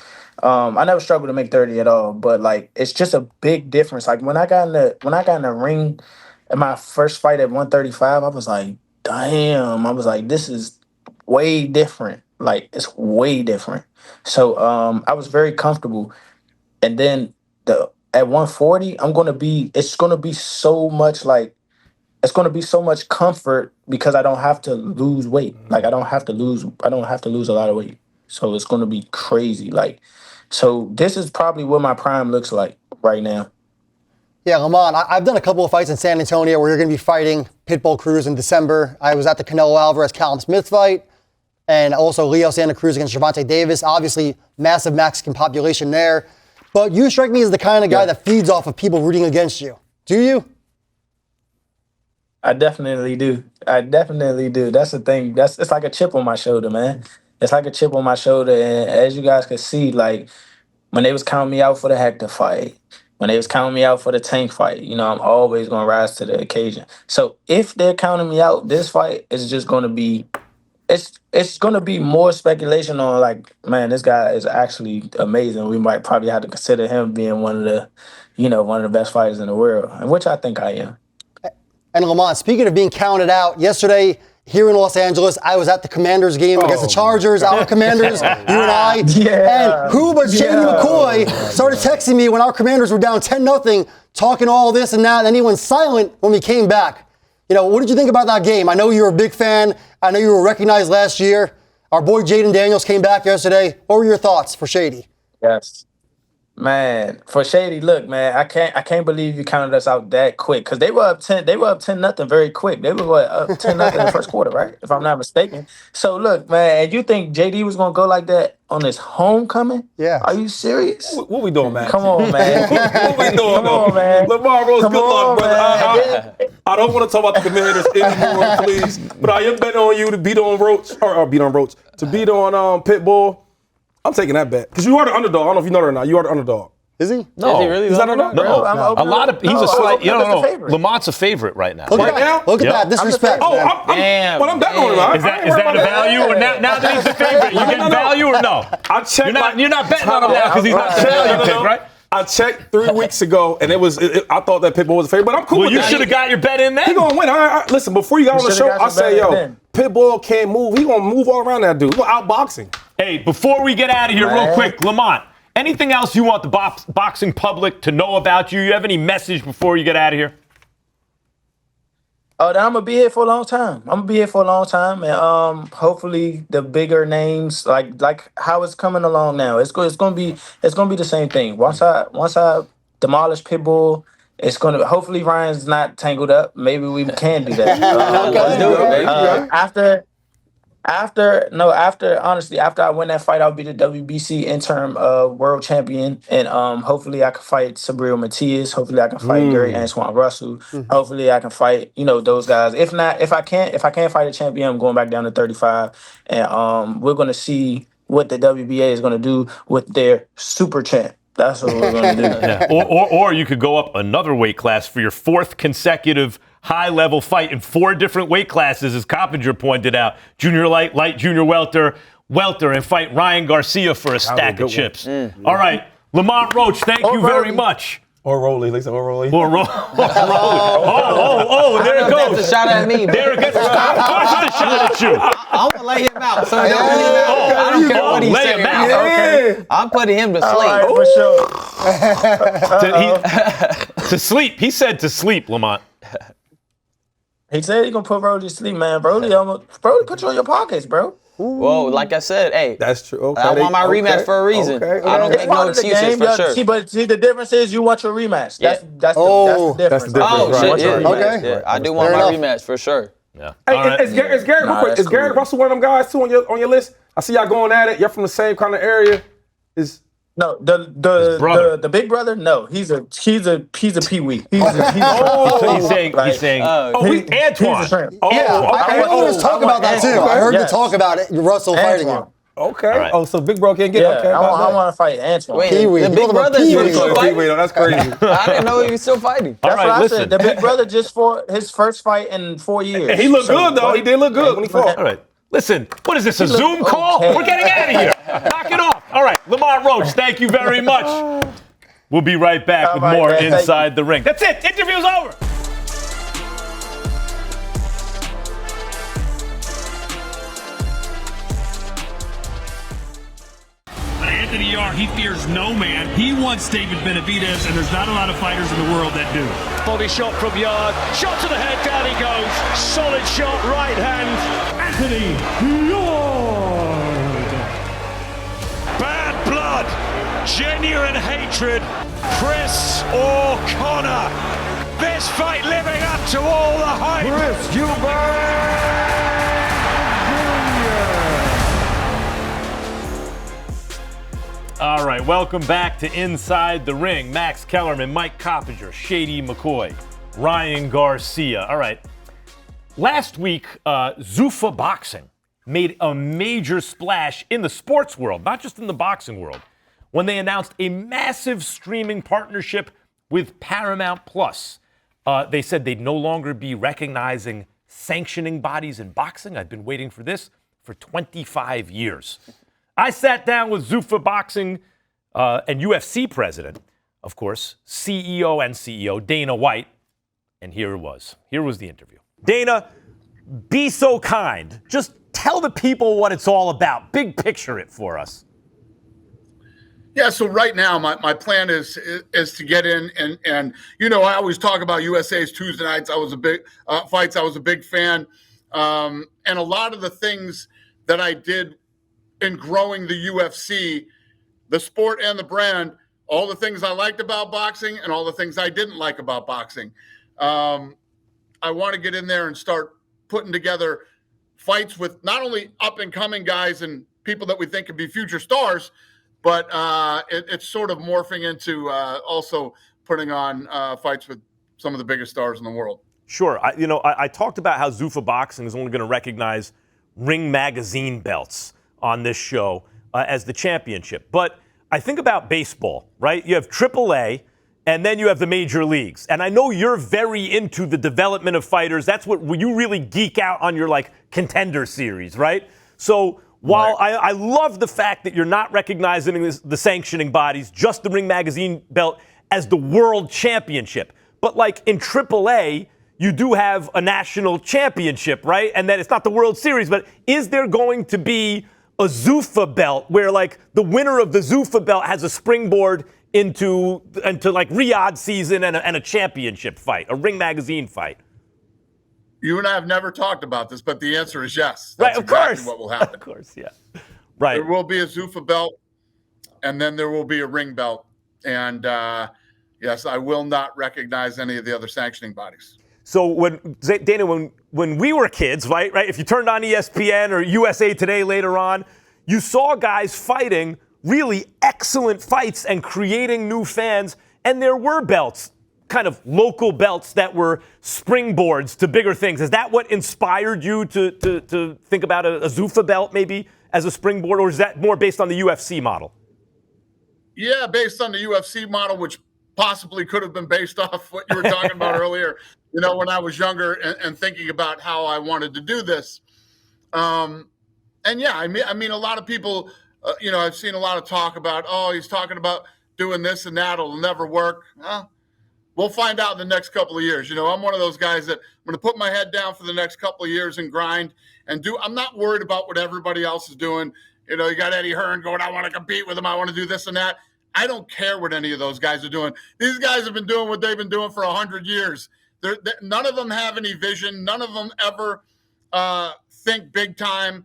I never struggled to make 30 at all, but like it's just a big difference. Like when I got in the ring in my first fight at 135, I was like, damn. I was like, this is way different. Like it's way different. So I was very comfortable. And then at 140, it's gonna be so much comfort because I don't have to lose weight. Like I don't have to lose a lot of weight. So it's gonna be crazy. Like, so this is probably what my prime looks like right now. Yeah, Lamont, I've done a couple of fights in San Antonio where you're going to be fighting Pitbull Cruz in December. I was at the Canelo Alvarez-Callum Smith fight, and also Leo Santa Cruz against Gervonta Davis. Obviously, massive Mexican population there. But you strike me as the kind of guy that feeds off of people rooting against you. Do you? I definitely do. That's the thing. It's like a chip on my shoulder, man. It's like a chip on my shoulder. And as you guys can see, like when they was counting me out for the Hector fight, when they was counting me out for the Tank fight, I'm always going to rise to the occasion. So if they're counting me out, this fight is just going to be, it's going to be more speculation on like, man, this guy is actually amazing. We might probably have to consider him being one of the best fighters in the world, and which I think I am. And Lamont, speaking of being counted out, yesterday here in Los Angeles, I was at the Commanders game against the Chargers, our Commanders, you and I. Yeah. And who but Shady McCoy started texting me when our Commanders were down 10-0, talking all this and that, and then he went silent when we came back. What did you think about that game? I know you were a big fan. I know you were recognized last year. Our boy Jaden Daniels came back yesterday. What were your thoughts for Shady? Yes. Man, for Shady, look, man, I can't believe you counted us out that quick because they were up 10-0 very quick. They were up 10-0 in the first quarter, right? If I'm not mistaken. So look, man, and you think JD was gonna go like that on his homecoming? Yeah. Are you serious? What we doing, man? Come on, man. What we doing, Come on, man. Lamar Rose, Come good luck, on, brother. man. I don't want to talk about the Commanders anymore, please. But I am betting on you to beat on Roach, to beat on Pitbull. I'm taking that bet because you are the underdog. I don't know if you know that or not. You are the underdog. Is he? No. Is he really He's not underdog? No. A lot of he's a slight. Favorite. Lamont's a favorite right now. Look Right at now? that. Look at that disrespect. Oh, man. I'm betting on him. I Is that ain't worried a about value or now that he's the favorite? You getting value or no? I checked. You're not betting on him now because he's not the value pick, right? I checked 3 weeks ago, and I thought that Pitbull was a favorite, but I'm cool Well, with you that. should have got your bet in there. He gonna win. Listen, before you got on the show, I say, Pitbull can't move. He gonna move all around that dude. He gonna outboxing. Hey, before we get out of here, real quick, Lamont, anything else you want the boxing public to know about you? You have any message before you get out of here? Oh, I'm gonna be here for a long time. And hopefully the bigger names, like how it's coming along now, it's gonna be the same thing. Once I demolish Pitbull, it's gonna. Hopefully Ryan's not tangled up. Maybe we can do that. Let's do it, baby. After I win that fight, I'll be the WBC interim world champion, and hopefully I can fight Sabril Matias. Hopefully I can fight Gary Antoine Russell. Hopefully I can fight those guys. If I can't fight a champion, I'm going back down to 35, and we're gonna see what the WBA is gonna do with their super champ. That's what we're gonna do. Yeah. Or you could go up another weight class for your fourth consecutive high-level fight in 4 different weight classes, as Coppinger pointed out. Junior light, junior welter, and fight Ryan Garcia for a stack of chips. All right, Lamont Roach, thank you very much. Or Rolly, listen, or Rolly. Or Rolly. Oh, there it goes. That's a shot at me. There it goes. Of course it's a shot at you. I'm going to lay him out. So don't put him out. I don't care what he lay says. him out. Okay. I'm putting him to sleep. Right, for sure. To sleep. He said to sleep, Lamont. He said he's gonna put Brody to sleep, man. Brody put you on your pockets, bro. Well, like I said, hey, That's true. Okay. I want my rematch for a reason. Okay. I don't It's make no part of the excuses game, for yeah. sure. See, the difference is you want your rematch. That's the difference. That's the difference. Oh, Right. shit, yeah. Okay. Yeah, I do want my rematch for sure. Yeah. Hey, All right. is Garrett, real quick, is Garrett Russell one of them guys too on your list? I see y'all going at it. You're from the same kind of area. No, the big brother. No, he's a peewee. He's saying Antoine. I heard there was talk about that too. I heard the talk about it. Russell fighting him. Okay. Right. Oh, so Big Bro can't get. Yeah, Okay, I want to fight Antoine. Wait, Pee-wee. the You big called him a brother is Pee-wee. still fighting? That's crazy. I didn't know he was still fighting. That's right, what I listen. said. The big brother just fought his first fight in 4 years. He looked good though. He did look good when he fought. All right. Listen, what is this, a Zoom call? okay. We're getting out of here. Knock it off. All right, Lamont Roach, thank you very much. We'll be right back with more man, Inside the Ring. That's it. Interview's over. Anthony Yarr, he fears no man. He wants David Benavidez, and there's not a lot of fighters in the world that do. Body shot from Yarr. Shot to the head, down he goes. Solid shot, right hand. Anthony Yarr. Bad blood, genuine hatred. Chris or Connor. This fight living up to all the hype. Chris All right, welcome back to Inside the Ring. Max Kellerman, Mike Coppinger, Shady McCoy, Ryan Garcia. All right. Last week, Zuffa Boxing made a major splash in the sports world, not just in the boxing world, when they announced a massive streaming partnership with Paramount Plus. They said they'd no longer be recognizing sanctioning bodies in boxing. I've been waiting for this for 25 years. I sat down with Zuffa Boxing and UFC president, of course, CEO and CEO, Dana White, and here it was. Here was the interview. Dana, be so kind. Just tell the people what it's all about. Big picture it for us. Yeah, so right now my plan is to get in and you know, I always talk about USA's Tuesday nights. I was a big fights. I was a big fan, and a lot of the things that I did in growing the UFC, the sport and the brand, all the things I liked about boxing and all the things I didn't like about boxing. I want to get in there and start putting together fights with not only up and coming guys and people that we think could be future stars, but it's sort of morphing into also putting on fights with some of the biggest stars in the world. Sure. I talked about how Zuffa Boxing is only going to recognize Ring Magazine belts on this show as the championship. But I think about baseball, right? You have AAA, and then you have the major leagues. And I know you're very into the development of fighters. That's what you really geek out on your, like, contender series, right? So while I love the fact that you're not recognizing the sanctioning bodies, just the Ring Magazine belt as the world championship. But, like, in AAA, you do have a national championship, right? And then it's not the World Series, but is there going to be a Zuffa belt where, like, the winner of the Zuffa belt has a springboard into like Riyadh season and a championship fight, a Ring Magazine fight? You and I have never talked about this, but the answer is yes. Right, That's of exactly course. what will happen. Of course, yeah. Right. There will be a Zuffa belt, and then there will be a ring belt. And yes, I will not recognize any of the other sanctioning bodies. So Dana, when we were kids, right? If you turned on ESPN or USA Today later on, you saw guys fighting really excellent fights and creating new fans, and there were belts, kind of local belts that were springboards to bigger things. Is that what inspired you to think about a Zuffa belt maybe as a springboard, or is that more based on the UFC model? Yeah, based on the UFC model, which possibly could have been based off what you were talking about earlier, you know, when I was younger and thinking about how I wanted to do this. And yeah, I mean, a lot of people, you know, I've seen a lot of talk about, oh, he's talking about doing this and that, it'll never work. We'll find out in the next couple of years. You know, I'm one of those guys that I'm going to put my head down for the next couple of years and grind and I'm not worried about what everybody else is doing. You know, you got Eddie Hearn going, I want to compete with him. I want to do this and that. I don't care what any of those guys are doing. These guys have been doing what they've been doing for 100 years. None of them have any vision. None of them ever think big time,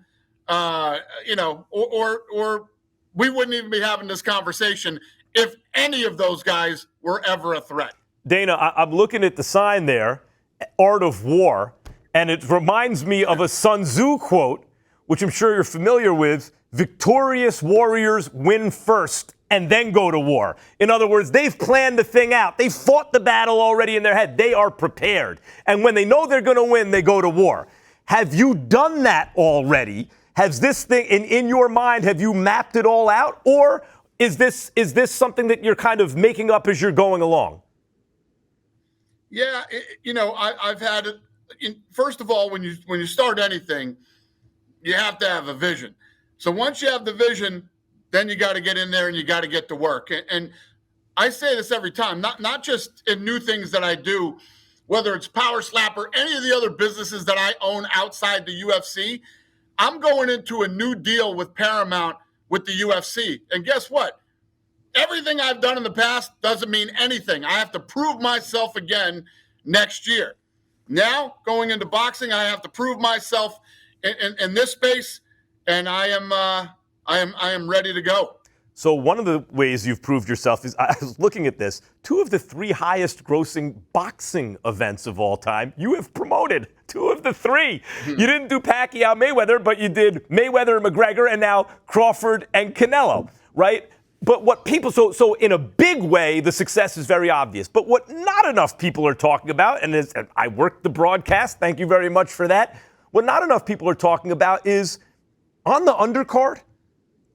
you know, or we wouldn't even be having this conversation if any of those guys were ever a threat. Dana, I'm looking at the sign there, Art of War, And it reminds me of a Sun Tzu quote, which I'm sure you're familiar with: victorious warriors win first and then go to war. In other words, they've planned the thing out. They fought the battle already in their head. They are prepared. And when they know they're going to win, they go to war. Have you done that already? Has this thing, in your mind, have you mapped it all out? Or is this something that you're kind of making up as you're going along? Yeah, I've had it. First of all, when you start anything, you have to have a vision. So once you have the vision, then you got to get in there and you got to get to work. And I say this every time, not just in new things that I do, whether it's Power Slap or any of the other businesses that I own outside the UFC. I'm going into a new deal with Paramount with the UFC. And guess what? Everything I've done in the past doesn't mean anything. I have to prove myself again next year. Now, going into boxing, I have to prove myself in this space, and I am ready to go. So one of the ways you've proved yourself is, I was looking at this, 2 of the 3 highest grossing boxing events of all time, you have promoted 2 of the 3. You didn't do Pacquiao Mayweather, but you did Mayweather and McGregor, and now Crawford and Canelo, right? But what people, so in a big way, the success is very obvious. But what not enough people are talking about, and I worked the broadcast, thank you very much for that. What not enough people are talking about is, on the undercard,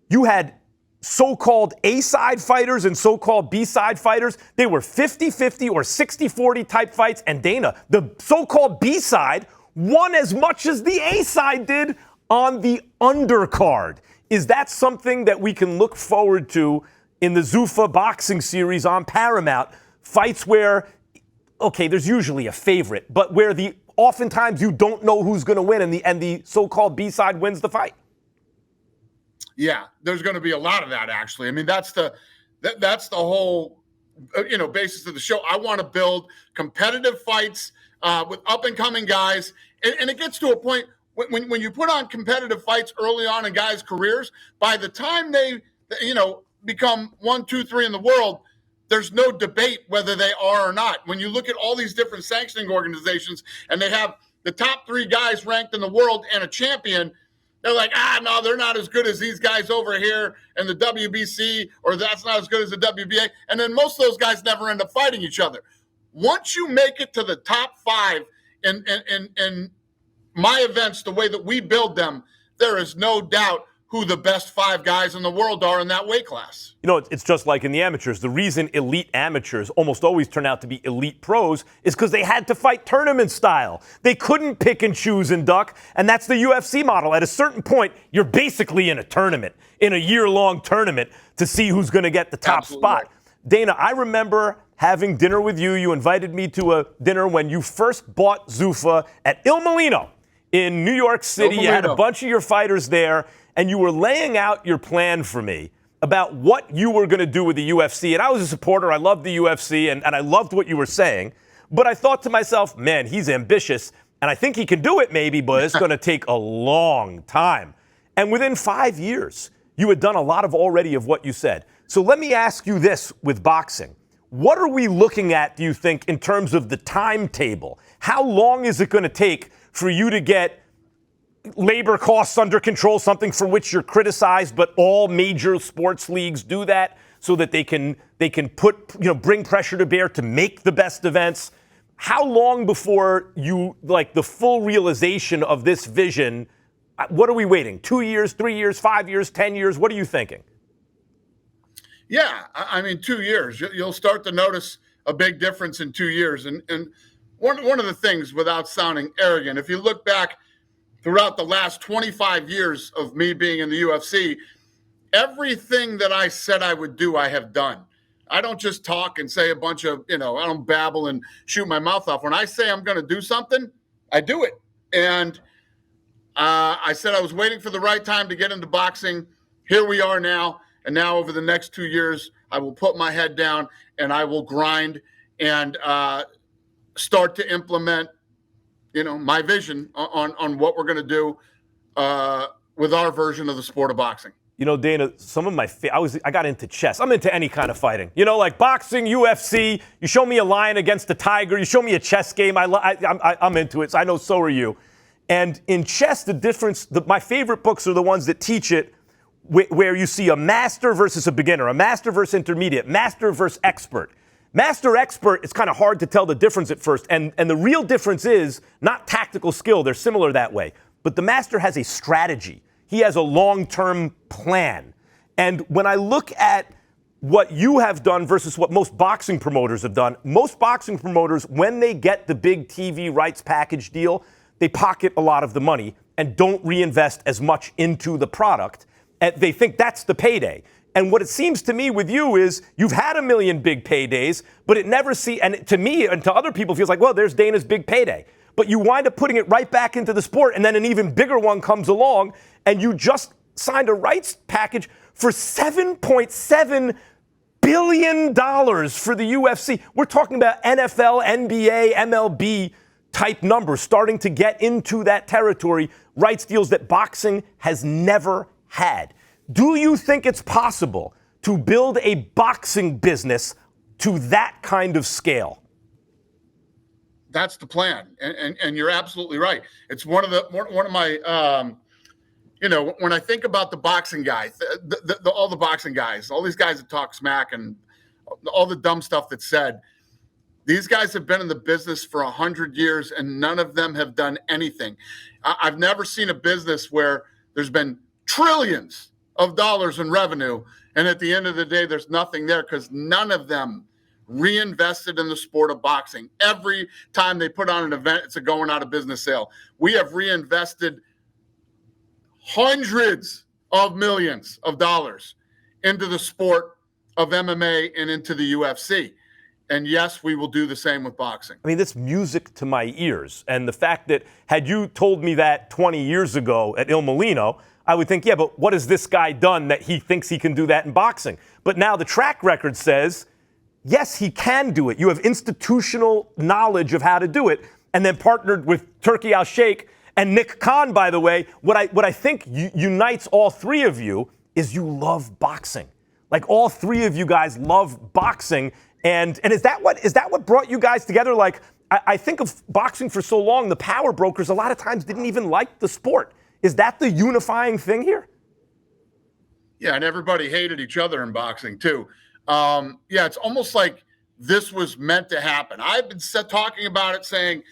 you had so-called A-side fighters and so-called B-side fighters. They were 50-50 or 60-40 type fights. And Dana, the so-called B-side, won as much as the A-side did on the undercard. Is that something that we can look forward to in the Zuffa boxing series on Paramount? Fights where, okay, there's usually a favorite, but where oftentimes you don't know who's going to win and the so-called B-side wins the fight. Yeah, there's going to be a lot of that, actually. I mean, that's the whole basis of the show. I want to build competitive fights with up-and-coming guys, and it gets to a point when you put on competitive fights early on in guys' careers, by the time they become 1, 2, 3 in the world, there's no debate whether they are or not. When you look at all these different sanctioning organizations and they have the top 3 guys ranked in the world and a champion, they're like, no, they're not as good as these guys over here in the WBC, or that's not as good as the WBA. And then most of those guys never end up fighting each other. Once you make it to the top 5 in my events, the way that we build them, there is no doubt who the best 5 guys in the world are in that weight class. It's just like in the amateurs. The reason elite amateurs almost always turn out to be elite pros is because they had to fight tournament style. They couldn't pick and choose and duck, and that's the UFC model. At a certain point, you're basically in a tournament, in a year-long tournament, to see who's going to get the top spot. Dana, I remember having dinner with you. You invited me to a dinner when you first bought Zuffa at Il Molino in New York City. You had a bunch of your fighters there, and you were laying out your plan for me about what you were going to do with the UFC. And I was a supporter. I loved the UFC, and I loved what you were saying. But I thought to myself, man, he's ambitious, and I think he can do it maybe, but it's going to take a long time. And within 5 years, you had done a lot of what you said. So let me ask you this with boxing. What are we looking at, do you think, in terms of the timetable? How long is it going to take for you to get labor costs under control, something for which you're criticized, but all major sports leagues do that so that they can bring pressure to bear to make the best events? How long before you, the full realization of this vision? What are we waiting? 2 years, 3 years, 5 years, 10 years? What are you thinking? Yeah, I mean, 2 years. You'll start to notice a big difference in 2 years. And one of the things, without sounding arrogant, if you look back throughout the last 25 years of me being in the UFC, everything that I said I would do, I have done. I don't just talk and say a bunch of, I don't babble and shoot my mouth off. When I say I'm going to do something, I do it. And I said I was waiting for the right time to get into boxing. Here we are now. And now over the next 2 years, I will put my head down and I will grind and start to implement my vision on what we're going to do with our version of the sport of boxing. You know, Dana, some of my I got into chess. I'm into any kind of fighting. You know, like boxing, UFC. You show me a lion against a tiger. You show me a chess game. I'm into it. So I know so are you. And in chess, the difference, my favorite books are the ones that teach it where you see a master versus a beginner, a master versus intermediate, master versus expert. Master expert, it's kind of hard to tell the difference at first. And the real difference is not tactical skill. They're similar that way. But the master has a strategy. He has a long-term plan. And when I look at what you have done versus what most boxing promoters have done, most boxing promoters, when they get the big TV rights package deal, they pocket a lot of the money and don't reinvest as much into the product. And they think that's the payday. And what it seems to me with you is you've had a million big paydays, but it never and to me and to other people, it feels like, well, there's Dana's big payday. But you wind up putting it right back into the sport, and then an even bigger one comes along, and you just signed a rights package for $7.7 billion for the UFC. We're talking about NFL, NBA, MLB type numbers, starting to get into that territory, rights deals that boxing has never had. Do you think it's possible to build a boxing business to that kind of scale? That's the plan, and you're absolutely right. It's one of my, when I think about the boxing guys, all the boxing guys, all these guys that talk smack and all the dumb stuff that's said, these guys have been in the business for 100 years, and none of them have done anything. I've never seen a business where there's been trillions of dollars in revenue, and at the end of the day, there's nothing there because none of them reinvested in the sport of boxing. Every time they put on an event, it's a going out of business sale. We have reinvested hundreds of millions of dollars into the sport of MMA and into the UFC. And yes, we will do the same with boxing. I mean, that's music to my ears. And the fact that had you told me that 20 years ago at Il Molino, I would think, yeah, but what has this guy done that he thinks he can do that in boxing? But now the track record says, yes, he can do it. You have institutional knowledge of how to do it, and then partnered with Turki Al-Sheikh and Nick Khan, by the way. What I think unites all three of you is you love boxing. Like all three of you guys love boxing, and is that what brought you guys together? Like I think of boxing for so long, the power brokers a lot of times didn't even like the sport. Is that the unifying thing here? Yeah, and everybody hated each other in boxing too. It's almost like this was meant to happen. I've been talking about it, saying,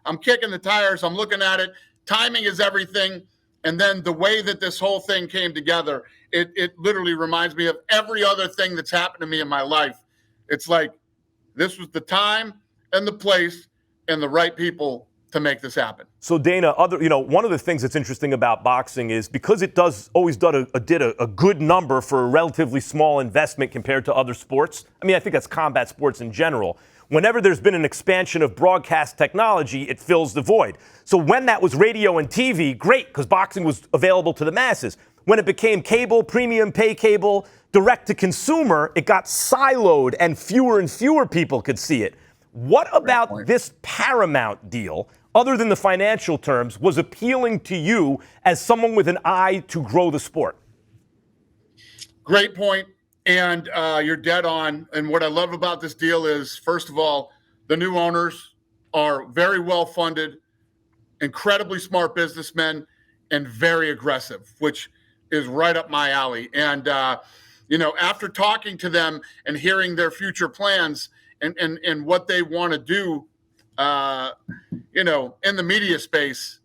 I'm kicking the tires. I'm looking at it. Timing is everything. And then the way that this whole thing came together, it literally reminds me of every other thing that's happened to me in my life. It's like this was the time and the place and the right people to make this happen. So Dana, one of the things that's interesting about boxing is because it did a good number for a relatively small investment compared to other sports. I mean, I think that's combat sports in general. Whenever there's been an expansion of broadcast technology, it fills the void. So when that was radio and TV, great, because boxing was available to the masses. When it became cable, premium pay cable, direct to consumer, it got siloed and fewer people could see it. What about this Paramount deal, other than the financial terms, was appealing to you as someone with an eye to grow the sport? Great point, and you're dead on. And what I love about this deal is, first of all, the new owners are very well funded, incredibly smart businessmen, and very aggressive, which is right up my alley. And, after talking to them and hearing their future plans and what they want to do, in the media space,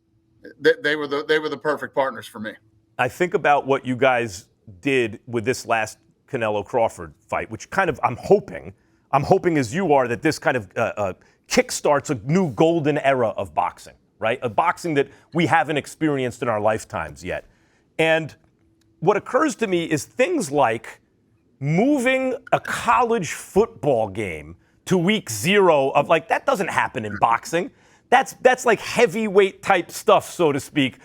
they were the perfect partners for me. I think about what you guys did with this last Canelo Crawford fight, which kind of I'm hoping as you are that this kind of kickstarts a new golden era of boxing, right? A boxing that we haven't experienced in our lifetimes yet. And what occurs to me is things like moving a college football game to week 0 of that doesn't happen in boxing. That's like heavyweight type stuff, so to speak.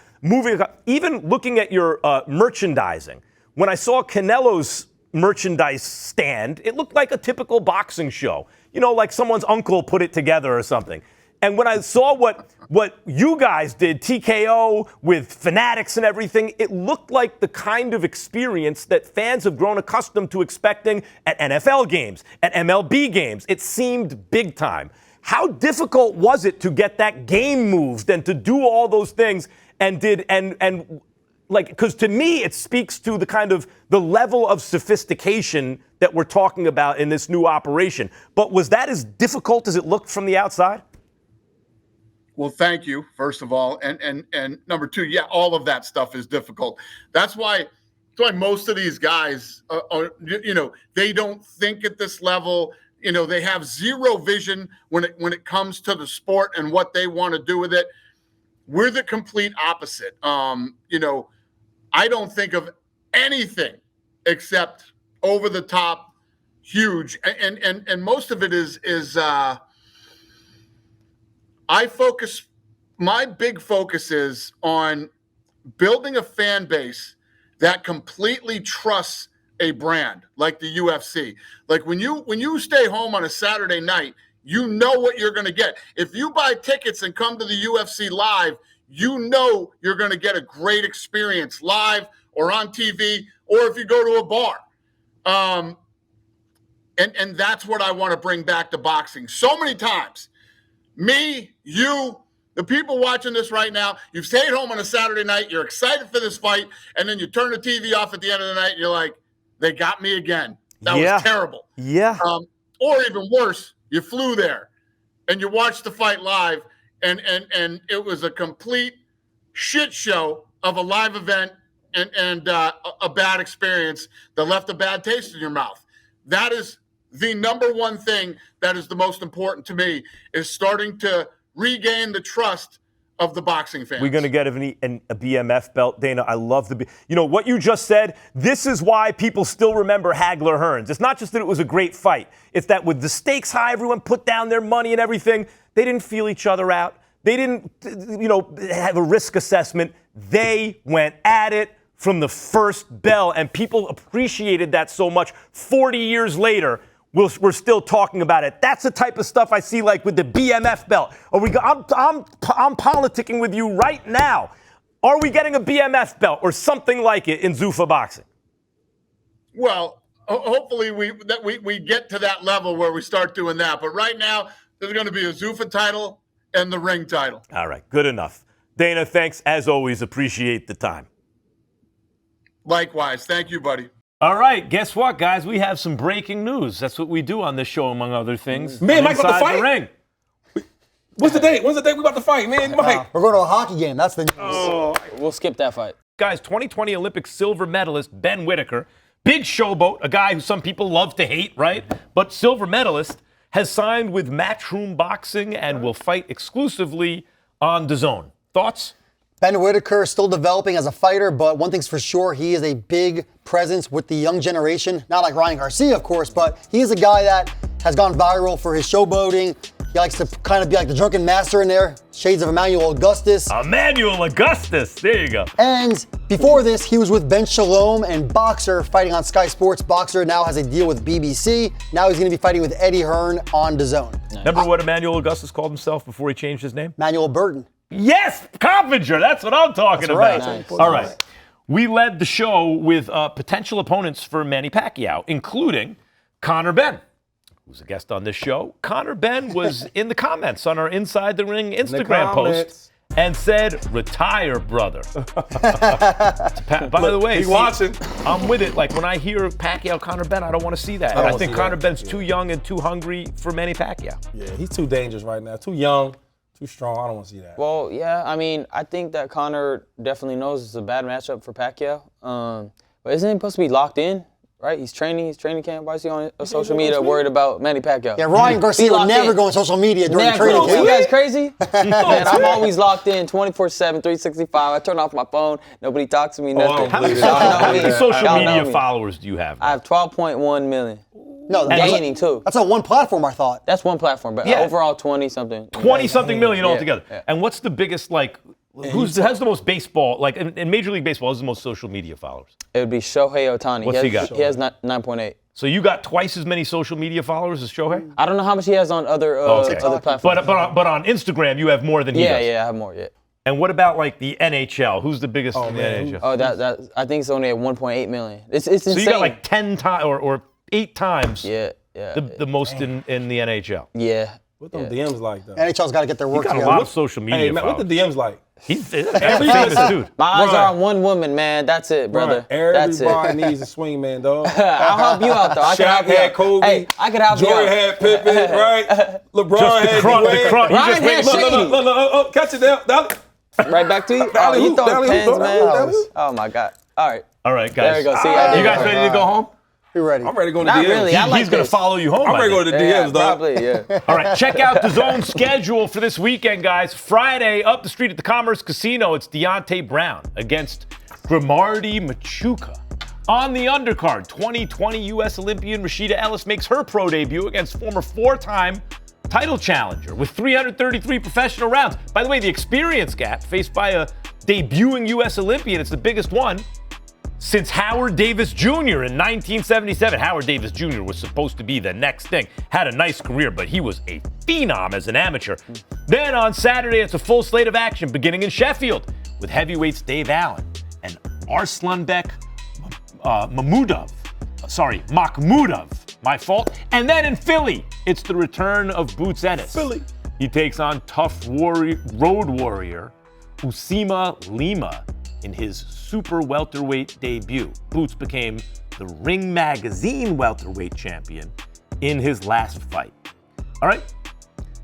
Even looking at your merchandising. When I saw Canelo's merchandise stand, it looked like a typical boxing show. Like someone's uncle put it together or something. And when I saw what you guys did, TKO with Fanatics and everything, it looked like the kind of experience that fans have grown accustomed to expecting at NFL games, at MLB games. It seemed big time. How difficult was it to get that game moved and to do all those things? Because to me, it speaks to the level of sophistication that we're talking about in this new operation. But was that as difficult as it looked from the outside? Well, thank you, first of all. And number two, yeah, all of that stuff is difficult. That's why most of these guys they don't think at this level. They have zero vision when it comes to the sport and what they want to do with it. We're the complete opposite. I don't think of anything except over the top, huge. And most of it is my big focus is on building a fan base that completely trusts a brand like the UFC. Like when you stay home on a Saturday night, you know what you're going to get. If you buy tickets and come to the UFC live, you know you're going to get a great experience live or on TV, or if you go to a bar. And that's what I want to bring back to boxing. So many times, me, you, the people watching this right now, you've stayed home on a Saturday night, you're excited for this fight, and then you turn the TV off at the end of the night, and you're like, they got me again. That was terrible. Yeah. Or even worse, you flew there, and you watched the fight live, and it was a complete shit show of a live event and a bad experience that left a bad taste in your mouth. That is the number one thing that is the most important to me, is starting to regain the trust of the boxing fans. We're going to get a BMF belt. Dana, I love what you just said. This is why people still remember Hagler-Hearns. It's not just that it was a great fight. It's that with the stakes high, everyone put down their money and everything. They didn't feel each other out. They didn't, have a risk assessment. They went at it from the first bell, and people appreciated that so much. 40 years later, we're still talking about it. That's the type of stuff I see, like with the BMF belt. I'm politicking with you right now. Are we getting a BMF belt or something like it in Zuffa boxing? Well, hopefully we get to that level where we start doing that. But right now, there's going to be a Zuffa title and the ring title. All right, good enough. Dana, thanks as always. Appreciate the time. Likewise. Thank you, buddy. All right, guess what, guys? We have some breaking news. That's what we do on this show, among other things. Man, Mike about to fight? The ring. What's the date? When's the date we about to fight, man? Mike. We're going to a hockey game. That's the news. Oh, we'll skip that fight. Guys, 2020 Olympic silver medalist Ben Whittaker, big showboat, a guy who some people love to hate, right? But silver medalist, has signed with Matchroom Boxing and will fight exclusively on DAZN. Thoughts? Ben Whittaker is still developing as a fighter, but one thing's for sure, he is a big presence with the young generation. Not like Ryan Garcia, of course, but he is a guy that has gone viral for his showboating. He likes to kind of be like the drunken master in there. Shades of Emmanuel Augustus. Emmanuel Augustus, there you go. And before this, he was with Ben Shalom and Boxer, fighting on Sky Sports. Boxer now has a deal with BBC. Now he's going to be fighting with Eddie Hearn on DAZN. Nice. Remember what Emmanuel Augustus called himself before he changed his name? Emmanuel Burton. Yes, Coppinger. That's what I'm talking about. Right. Nice. All right. We led the show with potential opponents for Manny Pacquiao, including Conor Benn, who's a guest on this show. Conor Benn was in the comments on our Inside the Ring Instagram post and said, "Retire, brother." By the way, he's watching. I'm with it. Like when I hear Pacquiao, Conor Benn, I don't want to see that. I think Conor Benn's too young and too hungry for Manny Pacquiao. Yeah, he's too dangerous right now. Too young. Too strong. I don't want to see that. Well, yeah, I mean, I think that Conor definitely knows it's a bad matchup for Pacquiao. But isn't he supposed to be locked in? Right? He's training camp. Why is he on social media worried about Manny Pacquiao? Yeah, Ryan Garcia would never go on social media during training camp. You guys crazy? Man, I'm always locked in 24/7, 365. I turn off my phone. Nobody talks to me. Nothing. How many social media followers do you have? I have 12.1 million. No, gaining too. That's on one platform, I thought. That's one platform, but overall 20-something. 20-something million altogether. Yeah. And what's the biggest, like, has the most baseball, like, in Major League Baseball, who's the most social media followers? It would be Shohei Ohtani. What's he got? He has 9.8. So you got twice as many social media followers as Shohei? I don't know how much he has on other other platforms. But on Instagram, you have more than he does. Yeah, I have more. Yeah. And what about like the NHL? Who's the biggest in the NHL? Oh, that I think it's only at 1.8 million. It's insane. So you got like 10 times or 8 times. Yeah. The most in the NHL. Yeah. What them DMs like though? NHL's got to get their work He got together. a lot of social media. Hey man, what the DMs like? He's a famous dude. My eyes are on one woman, man. That's it, brother. That's it. Everybody needs a swing man, dog. I'll help you out, though. I can help Shaq you had out. Kobe. Hey, I can help you out. Jordan had Pippen, right? LeBron had Dwayne. Ryan had Shady. Look, catch it down. Right back to you. Oh, you throwing pens, man. Oh, my God. All right. All right, guys. There we go. See, you guys ready to go home? You're ready. I'm ready to go to Not DMs. really. I like He's going to follow you home. I'm ready to go to the DMs, dog. Probably, yeah. All right, check out the Zone schedule for this weekend, guys. Friday, up the street at the Commerce Casino, it's Deontay Brown against Grimardi Machuca. On the undercard, 2020 U.S. Olympian Rashida Ellis makes her pro debut against former 4-time title challenger with 333 professional rounds. By the way, the experience gap faced by a debuting U.S. Olympian, it's the biggest one since Howard Davis Jr. in 1977. Howard Davis Jr. was supposed to be the next thing. Had a nice career, but he was a phenom as an amateur. Then on Saturday, it's a full slate of action beginning in Sheffield with heavyweights Dave Allen and Arslanbek Makhmudov. My fault. And then in Philly, it's the return of Boots Ennis. Philly. He takes on tough road warrior Usima Lima in his super welterweight debut. Boots became the Ring Magazine welterweight champion in his last fight. All right,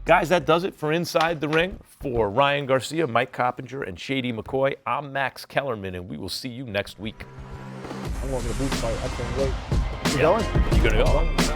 guys, that does it for Inside the Ring. For Ryan Garcia, Mike Coppinger, and Shady McCoy, I'm Max Kellerman, and we will see you next week. I'm going to the Boots fight. I can't wait. You going? You gonna go?